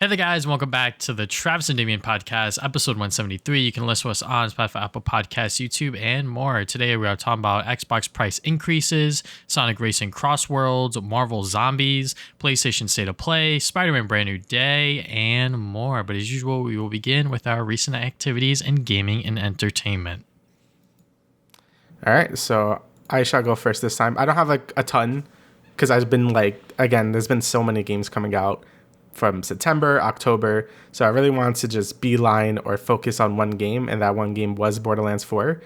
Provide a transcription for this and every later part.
Hey there, guys. Welcome back to the Travis and Damian podcast, episode 173. You can listen to us on Spotify, Apple Podcasts, YouTube, and more. Today, we are talking about Xbox price increases, Sonic Racing CrossWorlds, Marvel Zombies, PlayStation State of Play, Spider-Man Brand New Day, and more. But as usual, we will begin with our recent activities in gaming and entertainment. All right, so I shall go first this time. I don't have like a ton because I've been there's been so many games coming out from September, October. So I really wanted to just beeline or focus on one game, and that one game was Borderlands 4.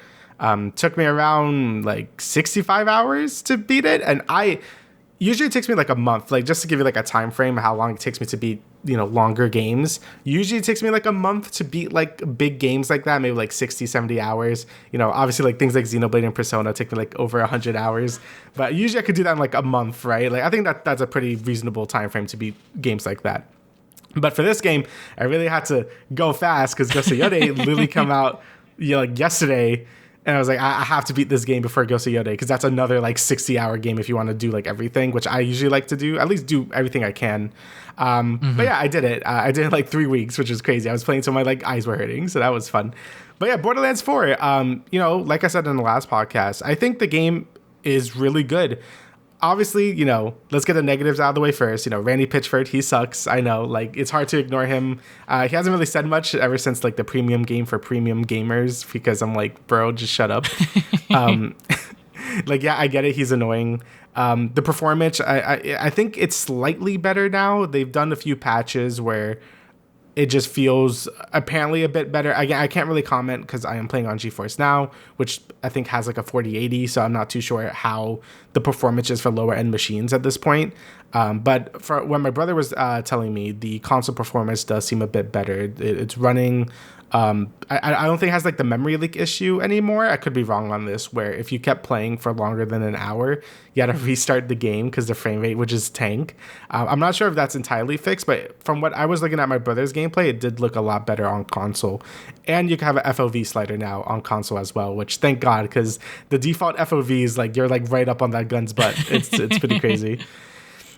Took me around like 65 hours to beat it, and usually it takes me like a month, like just to give you like a time frame how long it takes me to beat, longer games. Usually it takes me like a month to beat like big games like that, maybe like 60, 70 hours. Obviously like things like Xenoblade and Persona take me like over 100 hours, but usually I could do that in like a month, right? Like I think that's a pretty reasonable time frame to beat games like that. But for this game, I really had to go fast because Ghost of Yode literally come out like yesterday. And I was like, I have to beat this game before Ghost of Yode because that's another like 60-hour game if you want to do like everything, which I usually like to do, at least do everything I can. But yeah, I did it. I did it in like 3 weeks, which was crazy. I was playing till my like eyes were hurting, so that was fun. But yeah, Borderlands 4, like I said in the last podcast, I think the game is really good. Obviously, let's get the negatives out of the way first. Randy Pitchford, he sucks. I know, like, it's hard to ignore him. He hasn't really said much ever since, like, the premium game for premium gamers, because I'm like, bro, just shut up. Like, yeah, I get it. He's annoying. The performance, I think it's slightly better now. They've done a few patches where it just feels apparently a bit better. Again, I can't really comment because I am playing on GeForce Now, which I think has like a 4080, so I'm not too sure how the performance is for lower end machines at this point. But for when my brother was telling me, the console performance does seem a bit better. It's running. I don't think it has like the memory leak issue anymore. I could be wrong on this, where if you kept playing for longer than an hour, you had to restart the game because the frame rate would just tank. I'm not sure if that's entirely fixed, but from what I was looking at my brother's gameplay, it did look a lot better on console. And you can have an FOV slider now on console as well, which thank God, because the default FOV is like you're like right up on that gun's butt. It's pretty crazy.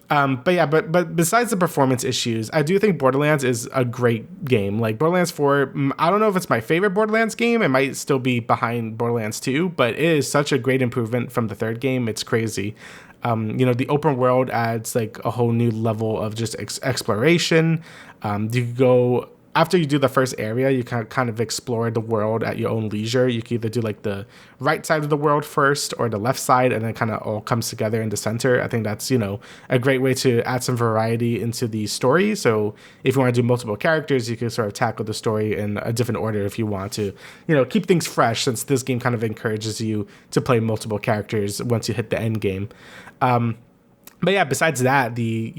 But besides the performance issues, I do think Borderlands is a great game. Like Borderlands 4, I don't know if it's my favorite Borderlands game. It might still be behind Borderlands 2, but it is such a great improvement from the third game. It's crazy. The open world adds like a whole new level of just exploration. You could go... After you do the first area, you can kind of explore the world at your own leisure. You can either do like the right side of the world first or the left side, and then kind of all comes together in the center. I think that's, a great way to add some variety into the story. So if you want to do multiple characters, you can sort of tackle the story in a different order if you want to, keep things fresh, since this game kind of encourages you to play multiple characters once you hit the end game. But yeah, besides that, the,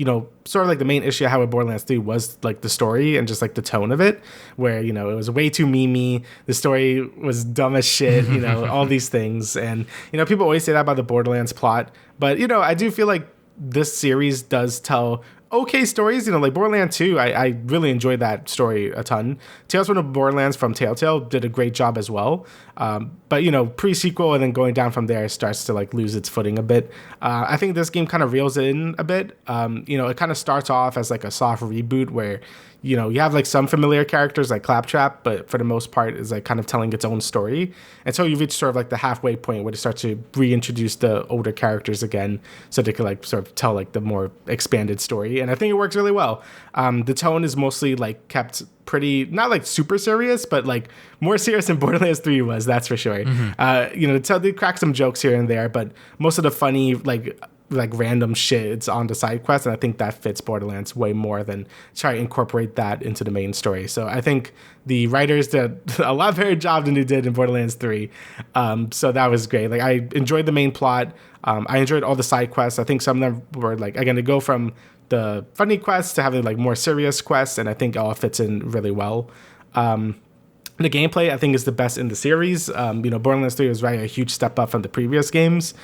sort of like the main issue I had with Borderlands 3 was like the story and just like the tone of it, where, it was way too memey. The story was dumb as shit, all these things. And, people always say that about the Borderlands plot. But, I do feel like this series does tell okay stories, like Borderlands 2, I really enjoyed that story a ton. Tales from the Borderlands from Telltale did a great job as well. But, pre-sequel and then going down from there starts to like lose its footing a bit. I think this game kind of reels in a bit. It kind of starts off as like a soft reboot where, you have like some familiar characters like Claptrap, but for the most part is like kind of telling its own story until you reach sort of like the halfway point where they start to reintroduce the older characters again so they could like sort of tell like the more expanded story. And I think it works really well. The tone is mostly like kept pretty, not like super serious, but like more serious than Borderlands 3 was, that's for sure. They crack some jokes here and there, but most of the funny like random shit, it's on the side quest, and I think that fits Borderlands way more than try to incorporate that into the main story. So I think the writers did a lot better job than they did in Borderlands 3. So that was great. Like I enjoyed the main plot. I enjoyed all the side quests. I think some of them were like, again, to go from the funny quests to having like more serious quests, and I think it all fits in really well. The gameplay, I think, is the best in the series. Borderlands 3 was really a huge step up from the previous games.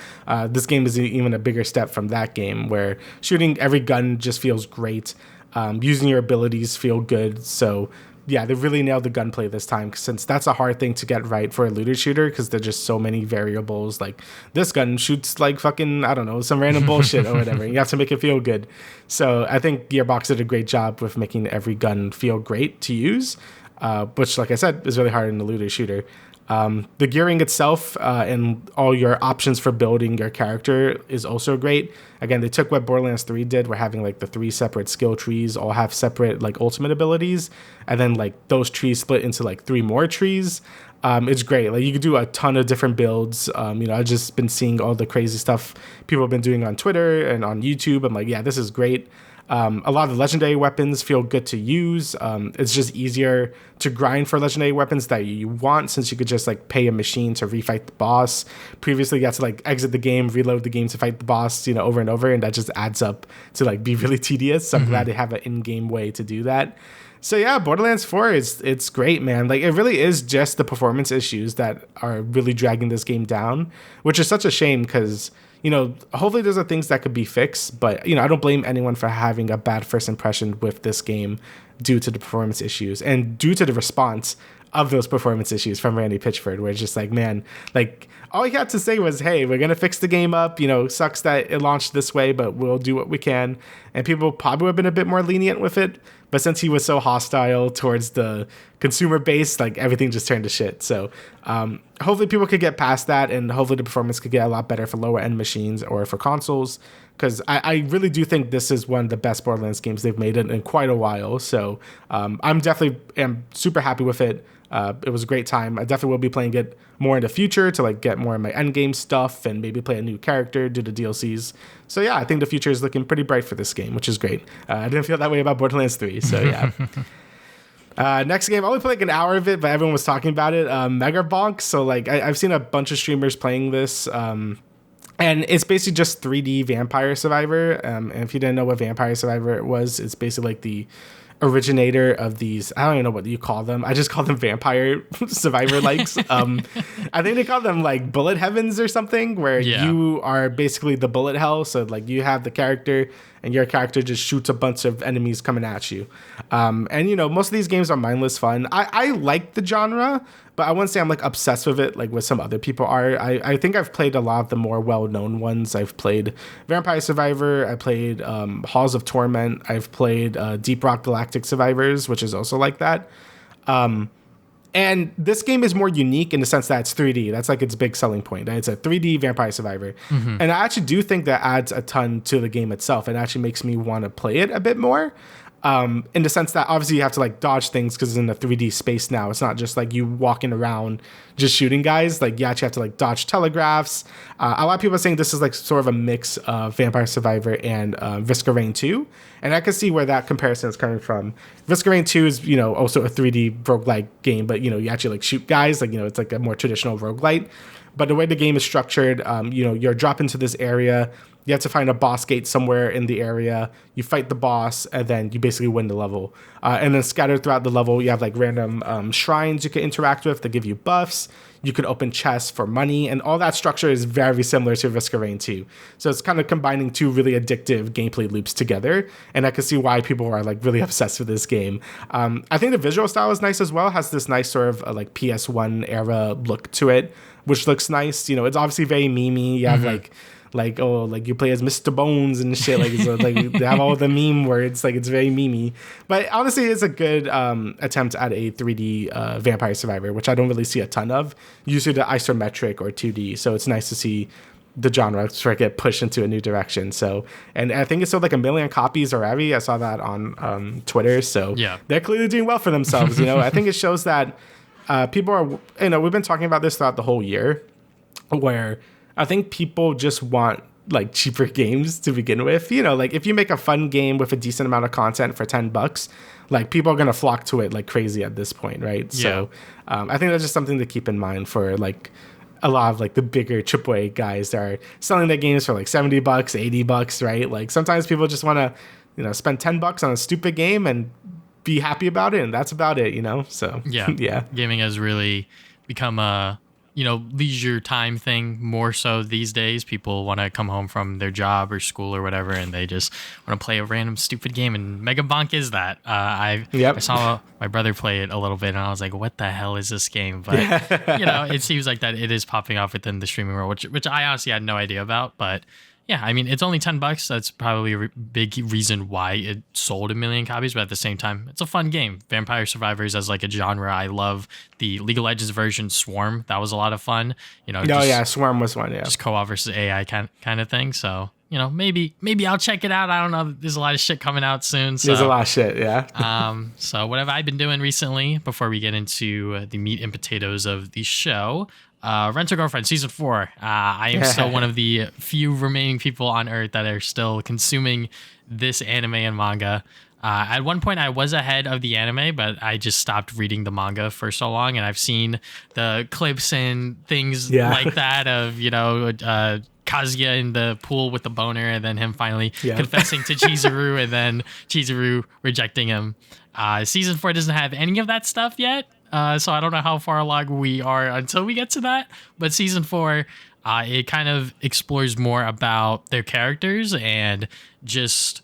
This game is even a bigger step from that game, where shooting every gun just feels great. Using your abilities feel good. So they really nailed the gunplay this time, since that's a hard thing to get right for a looter shooter, because there's just so many variables. Like, this gun shoots like fucking, I don't know, some random bullshit or whatever. You have to make it feel good. So I think Gearbox did a great job with making every gun feel great to use, which, like I said, is really hard in a looter shooter. The gearing itself and all your options for building your character is also great. Again, they took what Borderlands 3 did. We're having like the 3 separate skill trees all have separate like ultimate abilities, and then like those trees split into like 3 more trees. It's great. Like, you could do a ton of different builds. I've just been seeing all the crazy stuff people have been doing on Twitter and on YouTube. I'm like, yeah, this is great. A lot of the legendary weapons feel good to use. It's just easier to grind for legendary weapons that you want, since you could just like pay a machine to refight the boss. Previously, you had to like exit the game, reload the game to fight the boss, over and over, and that just adds up to like be really tedious. So I'm glad they have an in-game way to do that. So yeah, Borderlands 4 it's great, man. Like, it really is just the performance issues that are really dragging this game down, which is such a shame, because hopefully those are things that could be fixed, but, I don't blame anyone for having a bad first impression with this game due to the performance issues and due to the response of those performance issues from Randy Pitchford, where it's just like, man, like, all he had to say was, hey, we're going to fix the game up. Sucks that it launched this way, but we'll do what we can. And people probably would have been a bit more lenient with it. But since he was so hostile towards the consumer base, like, everything just turned to shit. So hopefully people could get past that, and hopefully the performance could get a lot better for lower end machines or for consoles. Because I really do think this is one of the best Borderlands games they've made in quite a while. So I'm definitely am super happy with it. It was a great time. I definitely will be playing it more in the future to like get more of my end game stuff and maybe play a new character, do the DLCs. So yeah, I think the future is looking pretty bright for this game, which is great. I didn't feel that way about Borderlands 3. So yeah. Next game, I only played like an hour of it, but everyone was talking about it. Megabonk. So like I've seen a bunch of streamers playing this. And it's basically just 3D Vampire Survivor. And if you didn't know what Vampire Survivor was, it's basically like the originator of these, I don't even know what you call them. I just call them Vampire Survivor likes. I think they call them like bullet heavens or something, where you are basically the bullet hell. So like you have the character and your character just shoots a bunch of enemies coming at you. And most of these games are mindless fun. I like the genre, but I wouldn't say I'm like obsessed with it like what some other people are. I think I've played a lot of the more well-known ones. I've played Vampire Survivor. I played Halls of Torment. I've played Deep Rock Galactic Survivors, which is also like that. And this game is more unique in the sense that it's 3D. That's like its big selling point. It's a 3D Vampire Survivor. Mm-hmm. And I actually do think that adds a ton to the game itself. It actually makes me want to play it a bit more. In the sense that obviously you have to like dodge things because it's in a 3D space now. It's not just like you walking around just shooting guys. Like you actually have to like dodge telegraphs. A lot of people are saying this is like sort of a mix of Vampire Survivor and Risk of Rain 2. And I can see where that comparison is coming from. Risk of Rain 2 is, also a 3D roguelike game, but, you actually like shoot guys. Like, it's like a more traditional roguelite. But the way the game is structured, you're dropped into this area. You have to find a boss gate somewhere in the area. You fight the boss, and then you basically win the level. And then scattered throughout the level, you have like random shrines you can interact with that give you buffs. You could open chests for money, and all that structure is very similar to Risk of Rain 2. So it's kind of combining two really addictive gameplay loops together, and I can see why people are like really obsessed with this game. I think the visual style is nice as well. It has this nice sort of like PS1 era look to it, which looks nice. It's obviously very memey. You have like you play as Mr. Bones and shit, like so, like they have all the meme words, like it's very memey. But honestly, it's a good attempt at a 3D Vampire Survivor, which I don't really see a ton of. Usually the isometric or 2D, so it's nice to see the genre sort of get pushed into a new direction. So, and I think it sold like 1 million copies already. I saw that on Twitter. So yeah, they're clearly doing well for themselves. I think it shows that people are, we've been talking about this throughout the whole year, where I think people just want like cheaper games to begin with. Like if you make a fun game with a decent amount of content for $10, like people are going to flock to it like crazy at this point. Right. Yeah. So I think that's just something to keep in mind for like a lot of like the bigger AAA guys that are selling their games for like $70, $80, right? Like sometimes people just want to, spend $10 on a stupid game and be happy about it. And that's about it, So yeah. Gaming has really become leisure time thing more so these days. People want to come home from their job or school or whatever, and they just want to play a random stupid game. And Megabonk is that. I saw my brother play it a little bit, and I was like, "What the hell is this game?" But it seems like that it is popping off within the streaming world, which I honestly had no idea about. But yeah, I mean, it's only $10. That's probably a big reason why it sold 1 million copies. But at the same time, it's a fun game. Vampire Survivors as like a genre. I love the League of Legends version, Swarm. That was a lot of fun. Swarm was fun. Yeah, just co-op versus AI kind of thing. So maybe I'll check it out. I don't know. There's a lot of shit coming out soon. So, there's a lot of shit. Yeah. So what have I been doing recently? Before we get into the meat and potatoes of the show. Rent a Girlfriend season 4. I am still one of the few remaining people on Earth that are still consuming this anime and manga. At one point, I was ahead of the anime, but I just stopped reading the manga for so long, and I've seen the clips and things like that of Kazuya in the pool with the boner, and then him finally confessing to Chizuru, and then Chizuru rejecting him. Season 4 doesn't have any of that stuff yet. So I don't know how far along we are until we get to that. But season 4, it kind of explores more about their characters and just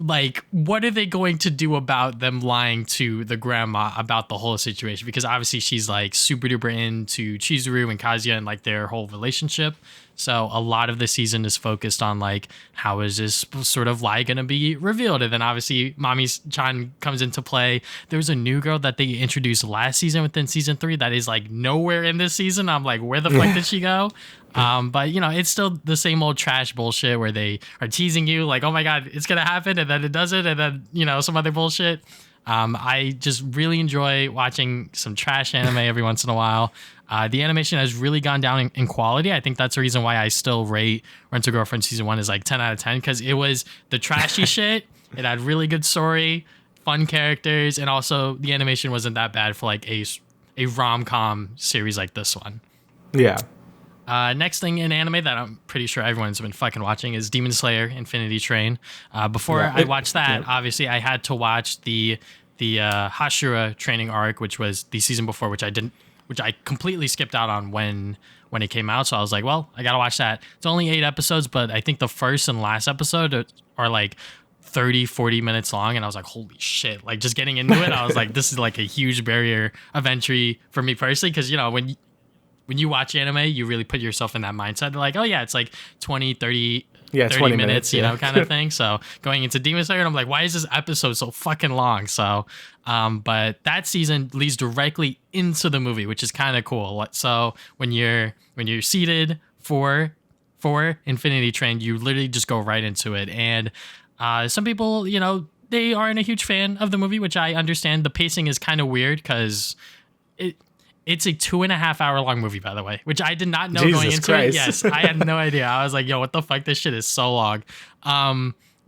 like, what are they going to do about them lying to the grandma about the whole situation? Because obviously she's like super duper into Chizuru and Kazuya and like their whole relationship. So a lot of the season is focused on like, how is this sort of lie going to be revealed? And then obviously Mami-chan comes into play. There's a new girl that they introduced last season within season 3 that is like nowhere in this season. I'm like, where the fuck did she go? But it's still the same old trash bullshit where they are teasing you like, oh my God, it's going to happen. And then it doesn't. And then, some other bullshit. I just really enjoy watching some trash anime every once in a while. The animation has really gone down in quality. I think that's the reason why I still rate Rent a Girlfriend season 1 is like 10 out of 10, because it was the trashy shit. It had really good story, fun characters, and also the animation wasn't that bad for like a rom-com series like this one. Yeah. Next thing in anime that I'm pretty sure everyone's been fucking watching is Demon Slayer Infinity Train. Before I watched that, obviously I had to watch the Hashira training arc, which was the season before, which I completely skipped out on when it came out. So I was like, well, I gotta watch that. It's only 8 episodes, but I think the first and last episode are like 30-40 minutes long, and I was like, holy shit, like just getting into it, I was like, this is like a huge barrier of entry for me personally, because when you watch anime, you really put yourself in that mindset. They're like, oh yeah, it's like 20, 30 minutes, kind of thing. So going into Demon Slayer, I'm like, why is this episode so fucking long? So, but that season leads directly into the movie, which is kind of cool. So when you're seated for Infinity Train, you literally just go right into it. And some people, they aren't a huge fan of the movie, which I understand. The pacing is kind of weird because it's a 2.5 hour long movie, by the way, which I did not know going into it. Yes, I had no idea. I was like, yo, what the fuck? This shit is so long.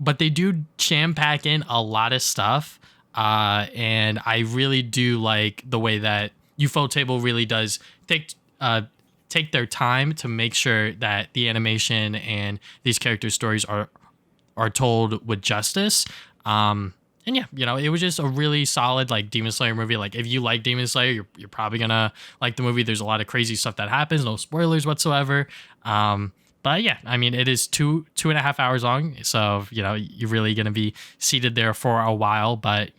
But they do jam pack in a lot of stuff. And I really do like the way that Ufotable really does take their time to make sure that the animation and these character stories are told with justice. And yeah, it was just a really solid like Demon Slayer movie. Like if you like Demon Slayer, you're probably gonna like the movie. There's a lot of crazy stuff that happens. No spoilers whatsoever. But yeah, I mean, it is 2.5 hours long. So, you're really gonna be seated there for a while. But,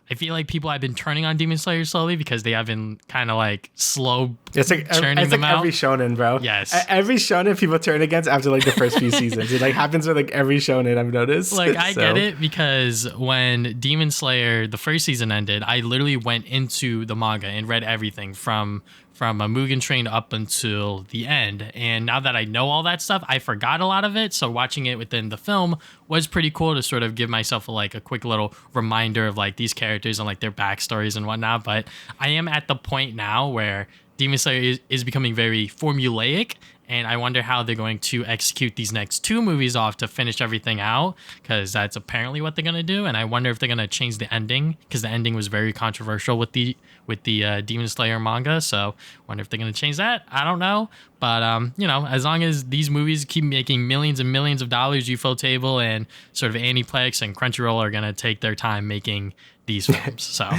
I feel like people have been turning on Demon Slayer slowly because they have been kind of like slow churning them out. Every shonen, bro. Yes. Every shonen people turn against after like the first few seasons. It like happens with like every shonen I've noticed. Like I get it, because when Demon Slayer, the first season ended, I literally went into the manga and read everything from a Mugen Train up until the end. And now that I know all that stuff, I forgot a lot of it. So watching it within the film was pretty cool to sort of give myself a quick little reminder of like these characters and like their backstories and whatnot. But I am at the point now where Demon Slayer is becoming very formulaic, and I wonder how they're going to execute these next 2 movies off to finish everything out, because that's apparently what they're going to do. And I wonder if they're going to change the ending, because the ending was very controversial with the Demon Slayer manga. So wonder if they're going to change that. I don't know. But, as long as these movies keep making millions and millions of dollars, UFO and sort of Aniplex and Crunchyroll are going to take their time making these films. So,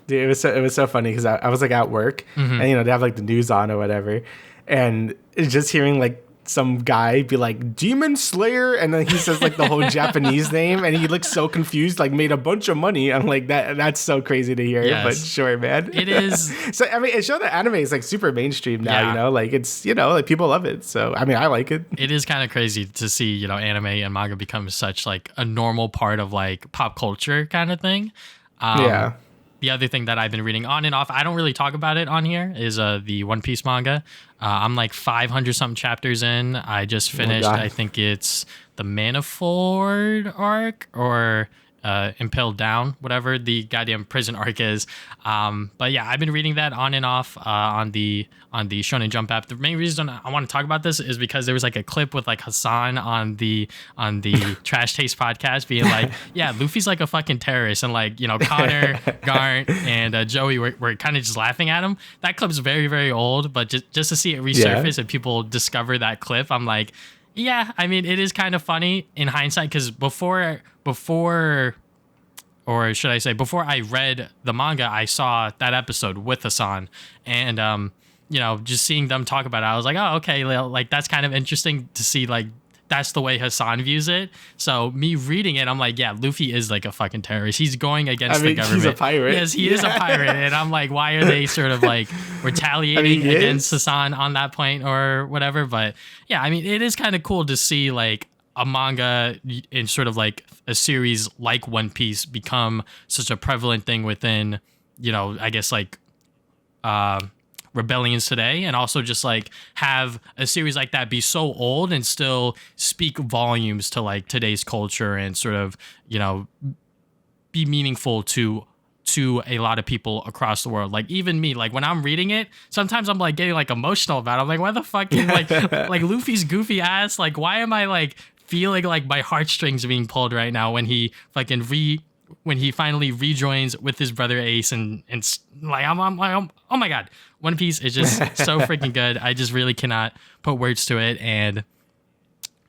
dude, it was so funny because I was like at work, and they have like the news on or whatever, and it's just hearing like some guy be like Demon Slayer, and then he says like the whole Japanese name, and he looks so confused, like made a bunch of money. I'm like, that's so crazy to hear. Yes. But sure, man, it is. So I mean, it showed that anime is like super mainstream now. Like it's like people love it. So I mean, I like it. It is kind of crazy to see anime and manga become such like a normal part of like pop culture kind of thing. The other thing that I've been reading on and off, I don't really talk about it on here, is the One Piece manga. I'm like 500 something chapters in. I just finished, I think it's the Manifold arc or Impaled Down, whatever the goddamn prison arc is. But yeah, I've been reading that on and off on the Shonen Jump app. The main reason I want to talk about this is because there was like a clip with like Hassan on the Trash Taste podcast being like, yeah, Luffy's like a fucking terrorist, and like Connor, Garnt, and Joey were kind of just laughing at him. That clip's very, very old, but just to see it resurface and people discover that clip, I'm like, yeah, I mean, it is kind of funny in hindsight, because before, or should I say, before I read the manga, I saw that episode with Hassan, and just seeing them talk about it, I was like, oh, okay, like that's kind of interesting to see, like that's the way Hassan views it. So me reading it, I'm like, yeah, Luffy is like a fucking terrorist. He's going against the government. He's a pirate. Yes, he is a pirate. And I'm like, why are they sort of like retaliating against Hassan on that point or whatever? But yeah, I mean, it is kind of cool to see like a manga in sort of like a series like One Piece become such a prevalent thing within, I guess like rebellions today, and also just like have a series like that be so old and still speak volumes to like today's culture and sort of be meaningful to a lot of people across the world. Like even me, like when I'm reading it, sometimes I'm like getting like emotional about it. I'm like, why the fuck is like Luffy's goofy ass, like why am I like feeling like my heartstrings being pulled right now when he fucking when he finally rejoins with his brother Ace, and like I'm like, oh my god, One Piece is just so freaking good. I just really cannot put words to it. And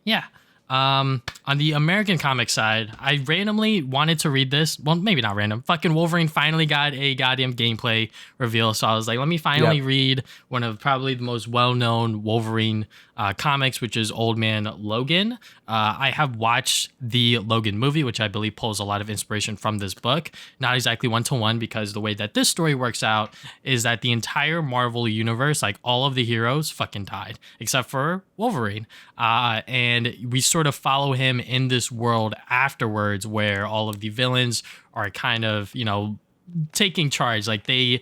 yeah, on the American comic side, I randomly wanted to read this. Well, maybe not random. Fucking Wolverine finally got a goddamn gameplay reveal, so I was like, let me finally read one of probably the most well-known Wolverine comics, which is Old Man Logan. I have watched the Logan movie, which I believe pulls a lot of inspiration from this book. Not exactly one-to-one, because the way that this story works out is that the entire Marvel universe, like all of the heroes, fucking died, except for Wolverine. And we sort of follow him in this world afterwards, where all of the villains are kind of, taking charge. Like they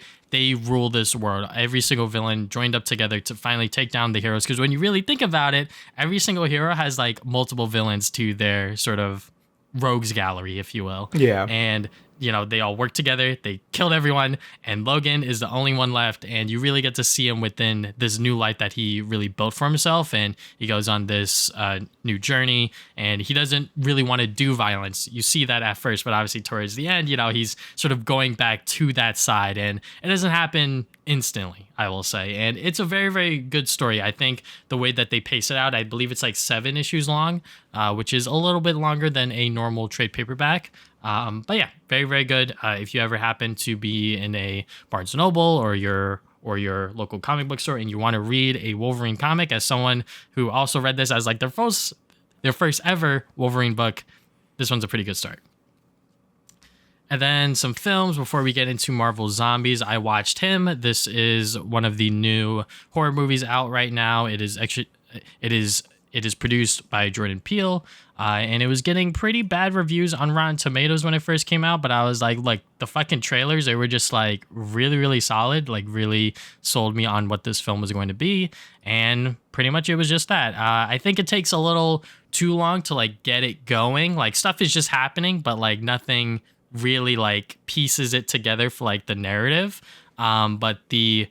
rule this world. Every single villain joined up together to finally take down the heroes. Because when you really think about it, every single hero has like multiple villains to their sort of rogues gallery, if you will. Yeah. And they all work together. They killed everyone, and Logan is the only one left. And you really get to see him within this new life that he really built for himself. And he goes on this new journey, and he doesn't really want to do violence. You see that at first, but obviously towards the end, he's sort of going back to that side, and it doesn't happen instantly, I will say. And it's a very, very good story. I think the way that they pace it out, I believe it's like 7 issues long, which is a little bit longer than a normal trade paperback. But yeah, very, very good. If you ever happen to be in a Barnes & Noble or your local comic book store and you want to read a Wolverine comic, as someone who also read this as like their first ever Wolverine book, this one's a pretty good start. And then some films before we get into Marvel Zombies. I watched Him. This is one of the new horror movies out right now. It is produced by Jordan Peele, and it was getting pretty bad reviews on Rotten Tomatoes when it first came out, but I was like the fucking trailers, they were just like really, really solid, like really sold me on what this film was going to be, and pretty much it was just that. I think it takes a little too long to like get it going. Like stuff is just happening, but like nothing really like pieces it together for like the narrative. But the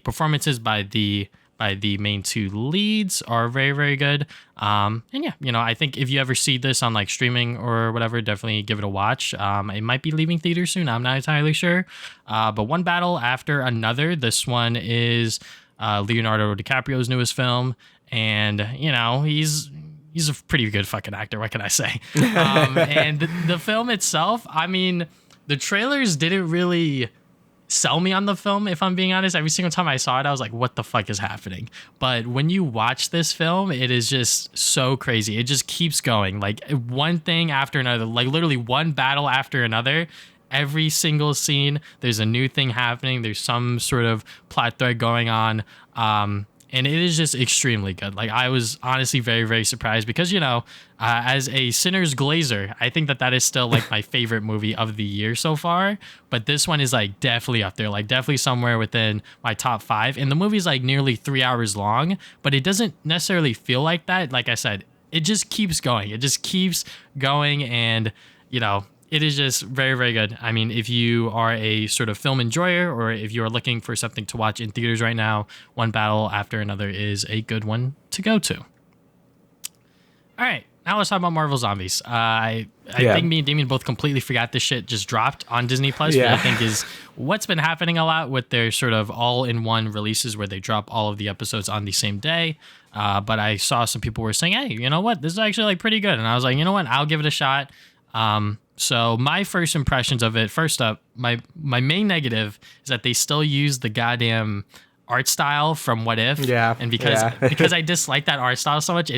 performances by the by the main two leads are very, very good. And yeah, I think if you ever see this on like streaming or whatever, definitely give it a watch. It might be leaving theaters soon. I'm not entirely sure. But one battle after another. This one is Leonardo DiCaprio's newest film. And, he's a pretty good fucking actor. What can I say? And the film itself, I mean, the trailers didn't really sell me on the film, if I'm being honest. Every single time I saw it, I was like, what the fuck is happening? But when you watch this film, it is just so crazy. It just keeps going. Like one thing after another, like literally one battle after another. Every single scene, there's a new thing happening. There's some sort of plot thread going on. And it is just extremely good. Like I was honestly very, very surprised because, as a Sinners Glazer, I think that is still like my favorite movie of the year so far. But this one is like definitely up there, like definitely somewhere within my top 5. And the movie's like nearly 3 hours long, but it doesn't necessarily feel like that. Like I said, it just keeps going. It just keeps going. And, it is just very, very good. I mean, if you are a sort of film enjoyer or if you are looking for something to watch in theaters right now, one battle after another is a good one to go to. All right, now let's talk about Marvel Zombies. I think me and Damian both completely forgot this shit just dropped on Disney Plus, which I think is what's been happening a lot with their sort of all-in-one releases where they drop all of the episodes on the same day. But I saw some people were saying, hey, you know what? This is actually like pretty good. And I was like, you know what? I'll give it a shot. So my first impressions of it, first up, my main negative is that they still use the goddamn art style from What If. Yeah. And because I dislike that art style so much,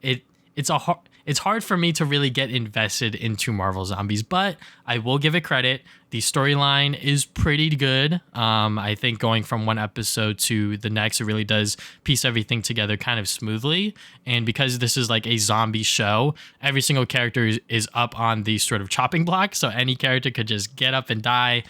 it's hard for me to really get invested into Marvel Zombies, but I will give it credit. The storyline is pretty good. I think going from one episode to the next, it really does piece everything together kind of smoothly. And because this is like a zombie show, every single character is up on the sort of chopping block. So any character could just get up and die,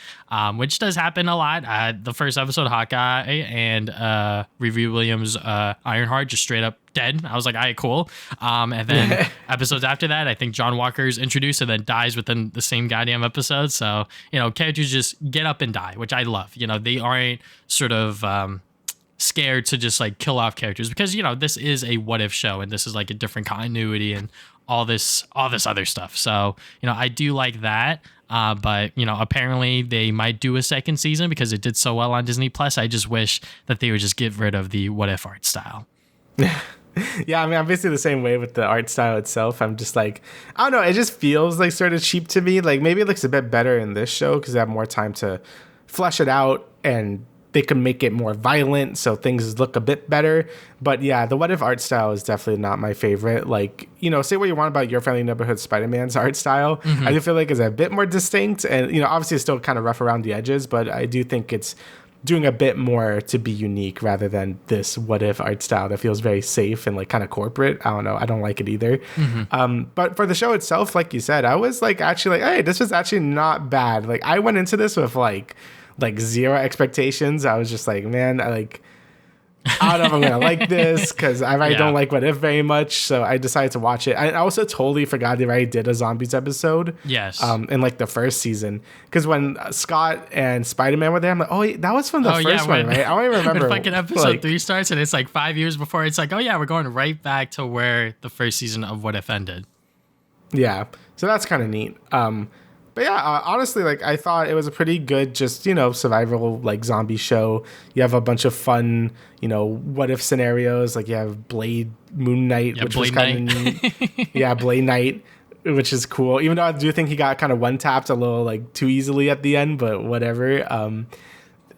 which does happen a lot. The first episode, Hawkeye and Riri Williams, Ironheart, just straight up dead. I was like, all right, cool. And then episodes after that, I think John Walker's introduced and then dies within the same goddamn episode. So, characters just get up and die, which I love. They aren't sort of scared to just like kill off characters because, this is a What If show and this is like a different continuity and all this other stuff. So, I do like that. But, apparently they might do a second season because it did so well on Disney Plus. I just wish that they would just get rid of the What If art style. Yeah, I mean, I'm basically the same way with the art style itself. I'm just like, I don't know, it just feels like sort of cheap to me. Like maybe it looks a bit better in this show because they have more time to flesh it out and they can make it more violent so things look a bit better. But yeah, the What If art style is definitely not my favorite. Like, say what you want about Your Friendly Neighborhood Spider-Man's art style. Mm-hmm. I do feel like it's a bit more distinct and, obviously it's still kind of rough around the edges, but I do think it's doing a bit more to be unique rather than this What If art style that feels very safe and like kind of corporate. I don't know. I don't like it either. Mm-hmm. But for the show itself, like you said, I was like actually like, hey, this was actually not bad. Like I went into this with like zero expectations. I was just like, man, I don't know if I'm going to like this because I don't like What If very much. So I decided to watch it. I also totally forgot they already did a Zombies episode. Yes. In like the first season. Because when Scott and Spider-Man were there, I'm like, oh, wait, that was from the first one, right? I don't even remember. When fucking episode 3 starts and it's like 5 years before, it's like, oh yeah, we're going right back to where the first season of What If ended. Yeah. So that's kind of neat. But yeah, honestly, like I thought it was a pretty good, just survival like zombie show. You have a bunch of fun, what if scenarios. Like you have Blade, Moon Knight, which was kind of neat. Yeah, Blade Knight, which is cool. Even though I do think he got kind of one tapped a little like too easily at the end, but whatever.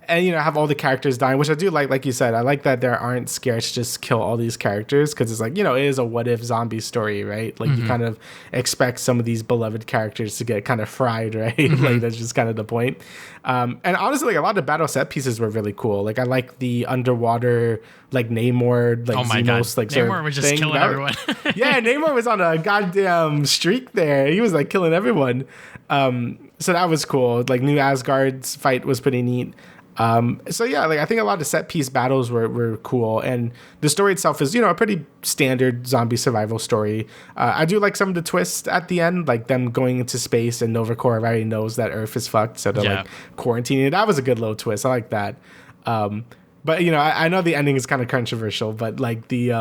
And have all the characters dying, which I do like you said. I like that there aren't scared to just kill all these characters because it's like it is a what if zombie story, right? Like you kind of expect some of these beloved characters to get kind of fried, right? Like that's just kind of the point. And honestly, like a lot of the battle set pieces were really cool. Like I like the underwater like Namor, like Xenos, like Namor was just killing everyone. Yeah, Namor was on a goddamn streak there. He was like killing everyone. So that was cool. Like New Asgard's fight was pretty neat. So yeah, like I think a lot of set piece battles were cool, and the story itself is a pretty standard zombie survival story. I do like some of the twists at the end, like them going into space and Nova Corps already knows that Earth is fucked, so they're like quarantining. That was a good little twist. I like that. But I know the ending is kind of controversial, but like the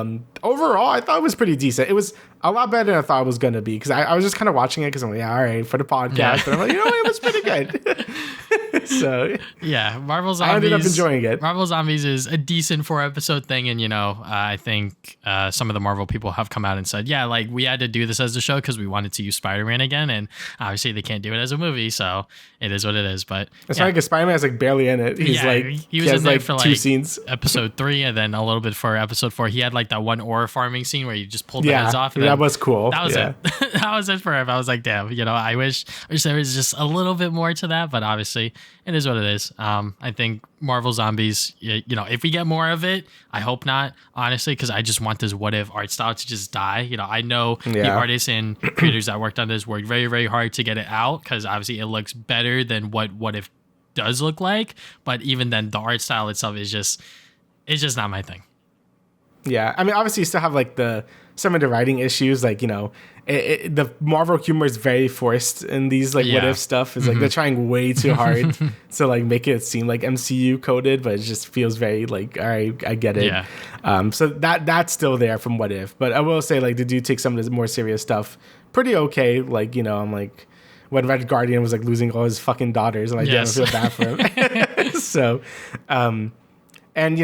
overall, I thought it was pretty decent. It was a lot better than I thought it was gonna be, because I was just kind of watching it because I'm like, yeah, all right, for the podcast. Yeah. But I'm like, it was pretty good. So yeah, Marvel Zombies. I ended up enjoying it. Marvel Zombies is a decent 4-episode thing, and I think some of the Marvel people have come out and said, yeah, like we had to do this as a show because we wanted to use Spider-Man again, and obviously they can't do it as a movie, so it is what it is. But it's funny because Spider-Man is like barely in it. He's he was in there for like 2 scenes. episode 3, and then a little bit for episode 4. He had like that one ore farming scene where you just pulled the heads off. And that was cool. That was it. That was it for him. I was like, damn, I wish there was just a little bit more to that, but obviously it is what it is. I think Marvel Zombies, if we get more of it, I hope not, honestly, because I just want this what if art style to just die. I know the artists and creators that worked on this worked very, very hard to get it out, because obviously it looks better than what if does look like, but even then the art style itself is just not my thing. Yeah, I mean, obviously you still have like some of the writing issues, like the Marvel humor is very forced in these like what if stuff. It's like they're trying way too hard to like make it seem like MCU coded, but it just feels very like, all right, I get it. Yeah. So that's still there from what if, but I will say like they do take some of the more serious stuff pretty okay. Like I'm like, when Red Guardian was like losing all his fucking daughters, and I didn't feel bad for him. So, and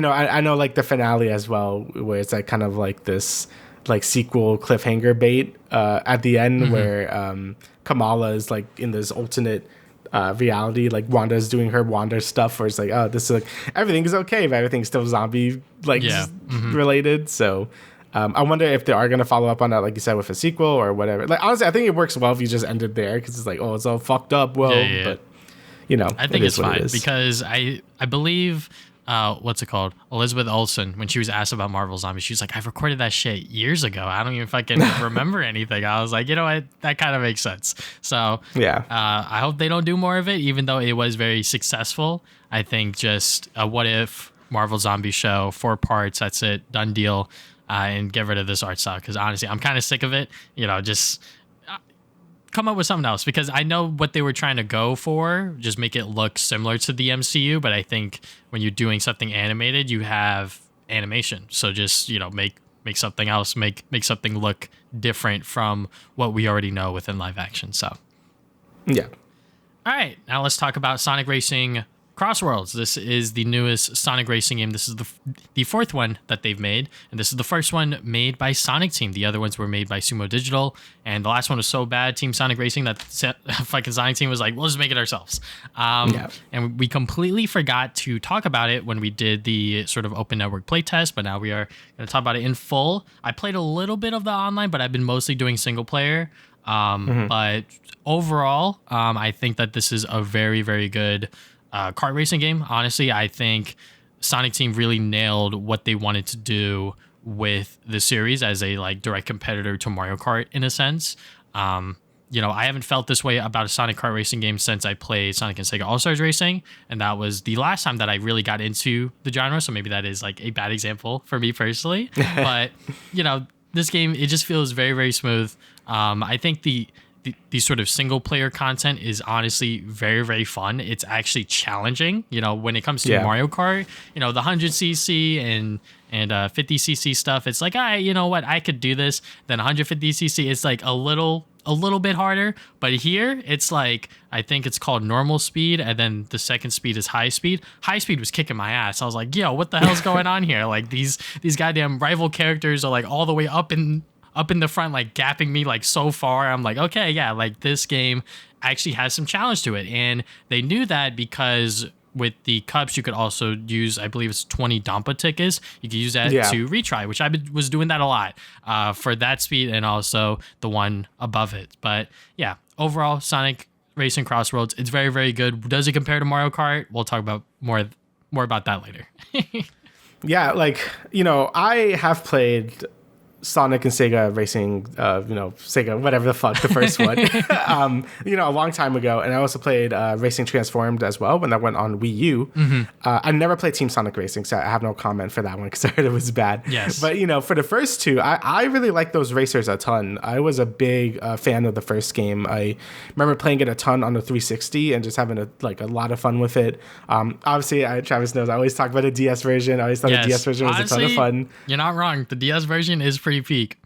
I know like the finale as well, where it's like kind of like this like sequel cliffhanger bait at the end, where Kamala is like in this alternate reality, like Wanda's doing her Wanda stuff, where it's like, oh, this is like everything is okay, but everything's still zombie like related. So I wonder if they are going to follow up on that, like you said, with a sequel or whatever. Like, honestly, I think it works well if you just end it there, because it's like, oh, it's all fucked up. Well, but I think it's fine, because I believe what's it called? Elizabeth Olsen, when she was asked about Marvel Zombies, she was like, I've recorded that shit years ago. I don't even fucking remember anything. I was like, you know what? That kind of makes sense. So I hope they don't do more of it, even though it was very successful. I think just a what if Marvel Zombie show, 4 parts, that's it, done deal. And get rid of this art style, because honestly, I'm kind of sick of it. Just come up with something else, because I know what they were trying to go for, just make it look similar to the MCU. But I think when you're doing something animated, you have animation, so just make something else, make something look different from what we already know within live action. So yeah. All right, now let's talk about Sonic Racing CrossWorlds. This is the newest Sonic Racing game. This is the 4th one that they've made, and this is the first one made by Sonic Team. The other ones were made by Sumo Digital, and the last one was so bad, Team Sonic Racing, that fucking Sonic Team was like, we'll just make it ourselves. And we completely forgot to talk about it when we did the sort of open network playtest, but now we are going to talk about it in full. I played a little bit of the online, but I've been mostly doing single player. But overall, I think that this is a very, very good kart racing game. Honestly, I think Sonic Team really nailed what they wanted to do with the series as a like direct competitor to Mario Kart in a sense. I haven't felt this way about a Sonic kart racing game since I played Sonic and Sega All-Stars Racing, and that was the last time that I really got into the genre, so maybe that is like a bad example for me personally. But this game, it just feels very, very smooth. I think the sort of single player content is honestly very, very fun. It's actually challenging, when it comes to Mario Kart, the 100cc and 50cc stuff. It's like, you know what, I could do this. Then 150cc, it's like a little bit harder. But here it's like, I think it's called normal speed, and then the second speed is high speed. High speed was kicking my ass. I was like, yo, what the hell's going on here? Like these goddamn rival characters are like all the way up in the front, like gapping me like so far. I'm like, okay, yeah, like this game actually has some challenge to it. And they knew that because with the cups, you could also use, I believe it's 20 Dampa tickets. You could use that to retry, which I was doing that a lot for that speed and also the one above it. But yeah, overall, Sonic Racing CrossWorlds, it's very, very good. Does it compare to Mario Kart? We'll talk about more about that later. Yeah, like, I have played Sonic and Sega Racing, Sega, whatever the fuck, the first one, a long time ago. And I also played Racing Transformed as well when that went on Wii U. I never played Team Sonic Racing, so I have no comment for that one because I heard it was bad. Yes. But, for the first two, I really like those racers a ton. I was a big fan of the first game. I remember playing it a ton on the 360 and just having a lot of fun with it. Obviously, Travis knows I always talk about the DS version. I always thought the DS version was a ton of fun. You're not wrong. The DS version is pretty peak.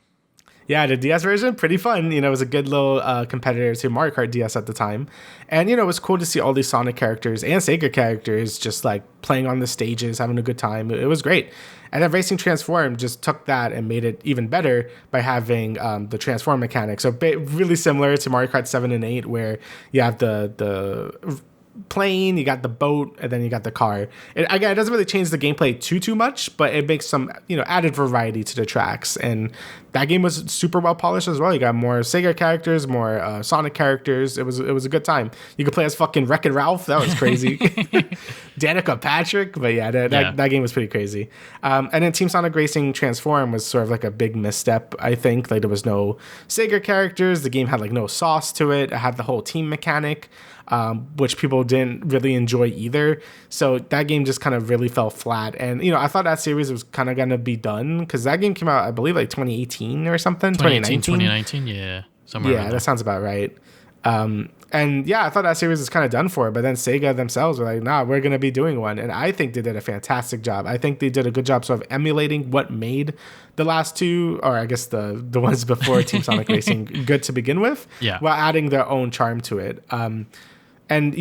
Yeah, the DS version, pretty fun. It was a good little competitor to Mario Kart DS at the time. And, it was cool to see all these Sonic characters and Sega characters just playing on the stages, having a good time. It was great. And then Racing Transform just took that and made it even better by having the transform mechanic. So really similar to Mario Kart 7 and 8, where you have the plane, you got the boat, and then you got the car. It doesn't really change the gameplay too much, but it makes some added variety to the tracks. And that game was super well polished as well. You got more Sega characters, more Sonic characters. It was a good time. You could play as fucking Wreck-It Ralph. That was crazy. Danica Patrick, but that game was pretty crazy. And then Team Sonic Racing Transform was sort of like a big misstep, I think. There was no Sega characters. The game had no sauce to it. It had the whole team mechanic, which people didn't really enjoy either. So that game just kind of really fell flat. And, I thought that series was kind of going to be done because that game came out, I believe, 2018 or something. 2019, yeah. Somewhere around there. That sounds about right. And I thought that series was kind of done for, but then Sega themselves were like, nah, we're going to be doing one. And I think they did a fantastic job. I think they did a good job sort of emulating what made the last two, or I guess the ones before Team Sonic Racing, good to begin with, while adding their own charm to it. And,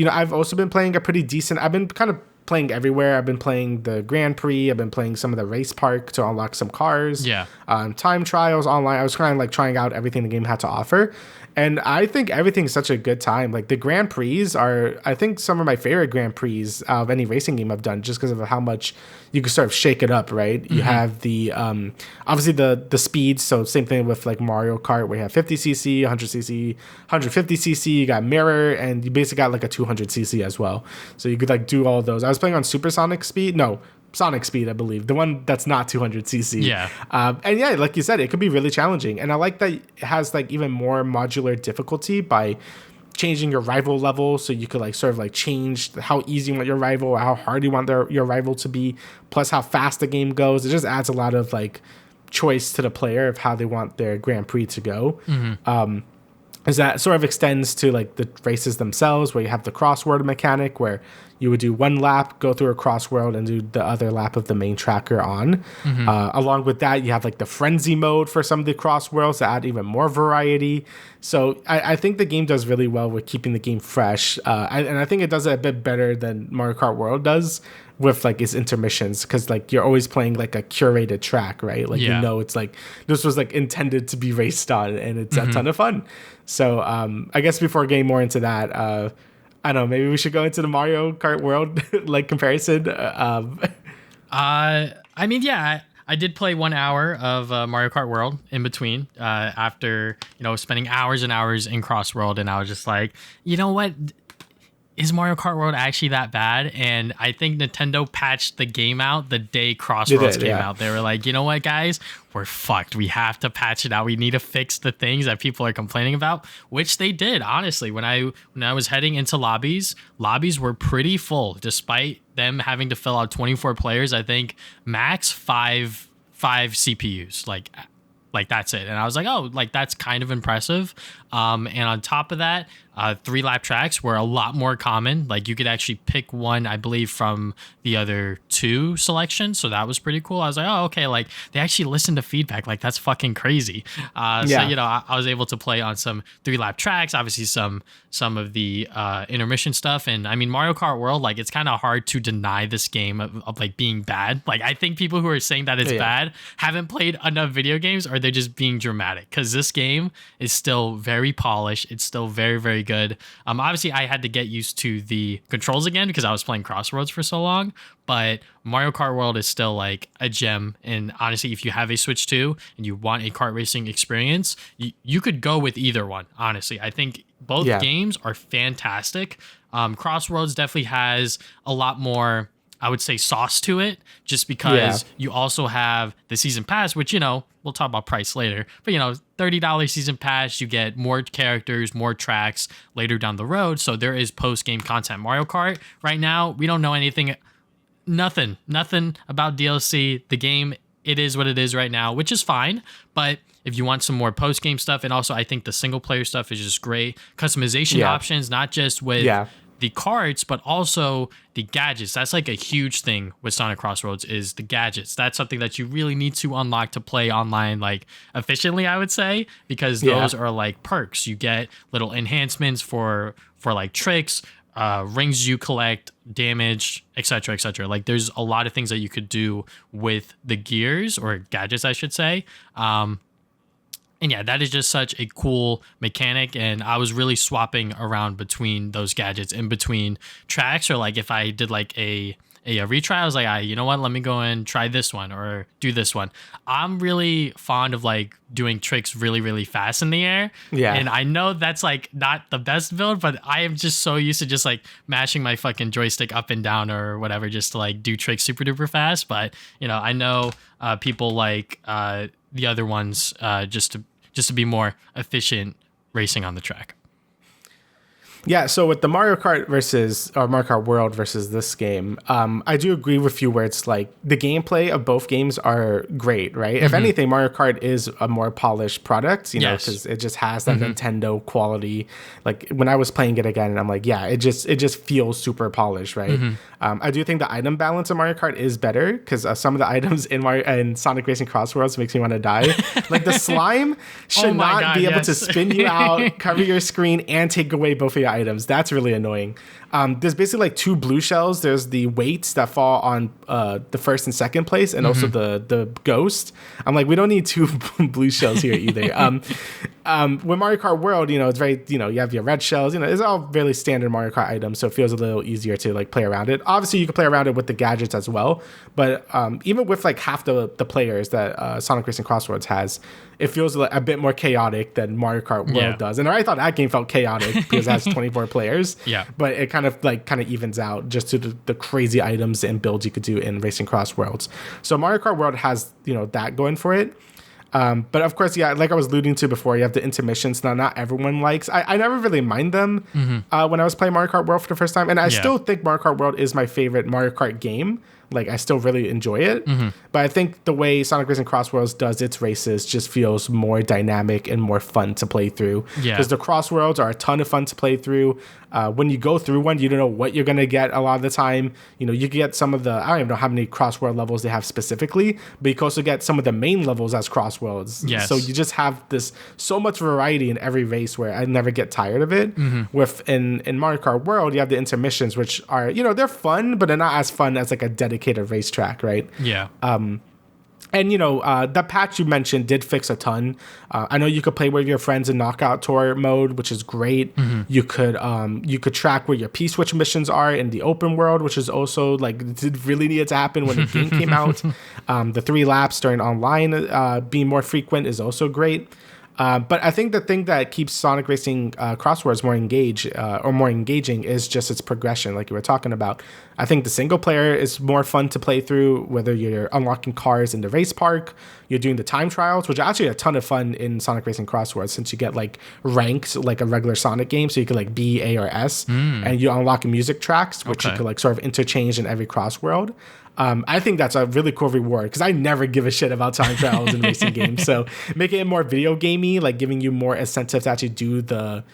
I've also been playing a pretty decent, I've been kind of playing everywhere. I've been playing the Grand Prix. I've been playing some of the race park to unlock some cars. Time trials online. I was kind of trying out everything the game had to offer. And I think everything's such a good time. The Grand Prix are, I think, some of my favorite Grand Prix of any racing game I've done, just because of how much you can sort of shake it up, right? You have the, obviously the speeds. So same thing with Mario Kart, where you have 50cc, 100cc, 150cc, you got mirror, and you basically got a 200cc as well. So you could do all those. I was playing on Supersonic Speed. No, Sonic Speed, I believe, the one that's not 200cc. And like you said, it could be really challenging. And I like that it has even more modular difficulty by changing your rival level, so you could change how easy you want your rival or how hard you want your rival to be, plus how fast the game goes. It just adds a lot of choice to the player of how they want their Grand Prix to go. Is that sort of extends to the races themselves, where you have the crossword mechanic, where you would do one lap, go through a crossword, and do the other lap of the main tracker on. Along with that, you have the frenzy mode for some of the crossworlds to add even more variety. So I think the game does really well with keeping the game fresh. And I think it does it a bit better than Mario Kart World does with its intermissions, because you're always playing a curated track, right? It's this was intended to be raced on, and it's a ton of fun. So I guess before getting more into that, I don't know, maybe we should go into the Mario Kart World comparison. I did play 1 hour of Mario Kart World in between after spending hours and hours in Cross World, and I was just like, you know what? Is Mario Kart World actually that bad? And I think Nintendo patched the game out the day Crossroads came out. They were like, you know what, guys? We're fucked. We have to patch it out. We need to fix the things that people are complaining about, which they did, honestly. When I was heading into lobbies were pretty full, despite them having to fill out 24 players. I think max five CPUs. Like that's it. And I was like, oh, that's kind of impressive. And on top of that, 3-lap tracks were a lot more common. You could actually pick one, I believe, from the other 2 selections. So that was pretty cool. I was like, oh, okay. They actually listened to feedback. That's fucking crazy. So, I was able to play on some 3-lap tracks, obviously some of the intermission stuff. And I mean, Mario Kart World, it's kind of hard to deny this game of being bad. I think people who are saying that it's bad haven't played enough video games, or they're just being dramatic, because this game is still very polished. It's still very, very good. Obviously, I had to get used to the controls again because I was playing Crossroads for so long, but Mario Kart World is still a gem. And honestly, if you have a Switch 2 and you want a kart racing experience, you could go with either one. Honestly, I think both games are fantastic. Crossroads definitely has a lot more I would say, sauce to it, just because you also have the season pass, which, we'll talk about price later, but, $30 season pass, you get more characters, more tracks later down the road. So there is post-game content. Mario Kart, right now, we don't know nothing about DLC. The game, it is what it is right now, which is fine. But if you want some more post-game stuff, and also I think the single-player stuff is just great. Customization options, not just with the carts, but also the gadgets. That's like a huge thing with Sonic CrossWorlds is the gadgets. That's something that you really need to unlock to play online, like efficiently, I would say, because those are like perks. You get little enhancements for like tricks, rings you collect, damage, etc., etc. Like there's a lot of things that you could do with the gears or gadgets, I should say. And yeah, that is just such a cool mechanic. And I was really swapping around between those gadgets in between tracks, or like if I did like a retry, I was like, you know what, let me go and try this one or do this one. I'm really fond of like doing tricks really, really fast in the air. Yeah. And I know that's like not the best build, but I am just so used to just like mashing my fucking joystick up and down or whatever just to like do tricks super duper fast. But, I know people like the other ones just to be more efficient racing on the track. Yeah, so with the Mario Kart World versus this game, I do agree with you where it's like the gameplay of both games are great, right? If anything, Mario Kart is a more polished product, because it just has that Nintendo quality. Like when I was playing it again, and I'm like, yeah, it just feels super polished, right? I do think the item balance in Mario Kart is better because some of the items in Sonic Racing CrossWorlds makes me want to die. Like the slime should not be able to spin you out, cover your screen, and take away both of your items. That's really annoying. There's basically like two blue shells. There's the weights that fall on the first and second place, and also the ghost. I'm like, we don't need two blue shells here either. With Mario Kart World, it's very, you have your red shells. It's all really standard Mario Kart items, so it feels a little easier to like play around it. Obviously, you can play around it with the gadgets as well, but even with like half the players that Sonic Racing CrossWorlds has, it feels a bit more chaotic than Mario Kart World does. And I thought that game felt chaotic because it has 24 players. Yeah. But it kind of evens out just to the crazy items and builds you could do in Racing CrossWorlds. So Mario Kart World has, that going for it. But of course, like I was alluding to before, you have the intermissions. Now, not everyone likes. I never really mind them when I was playing Mario Kart World for the first time. And I still think Mario Kart World is my favorite Mario Kart game. Like, I still really enjoy it. But I think the way Sonic Racing CrossWorlds does its races just feels more dynamic and more fun to play through. Because the CrossWorlds are a ton of fun to play through. When you go through one, you don't know what you're going to get a lot of the time. You get some of the, I don't even know how many CrossWorld levels they have specifically, but you can also get some of the main levels as CrossWorlds. Yes. So you just have so much variety in every race where I never get tired of it. In Mario Kart World, you have the intermissions, which are, they're fun, but they're not as fun as like a dedicated racetrack, right? Yeah. And the patch you mentioned did fix a ton. I know you could play with your friends in knockout tour mode, which is great. You could track where your P-switch missions are in the open world, which is also like really needed to happen when the game came out. The 3 laps during online being more frequent is also great. But I think the thing that keeps Sonic Racing CrossWorlds more engaging is just its progression, like you were talking about. I think the single player is more fun to play through, whether you're unlocking cars in the race park, you're doing the time trials, which are actually a ton of fun in Sonic Racing CrossWorlds since you get like ranked like a regular Sonic game, so you can like B, A, or S, and you unlock music tracks, which you could like sort of interchange in every CrossWorld. I think that's a really cool reward because I never give a shit about time trials in racing games. So making it more video gamey, like giving you more incentive to actually do the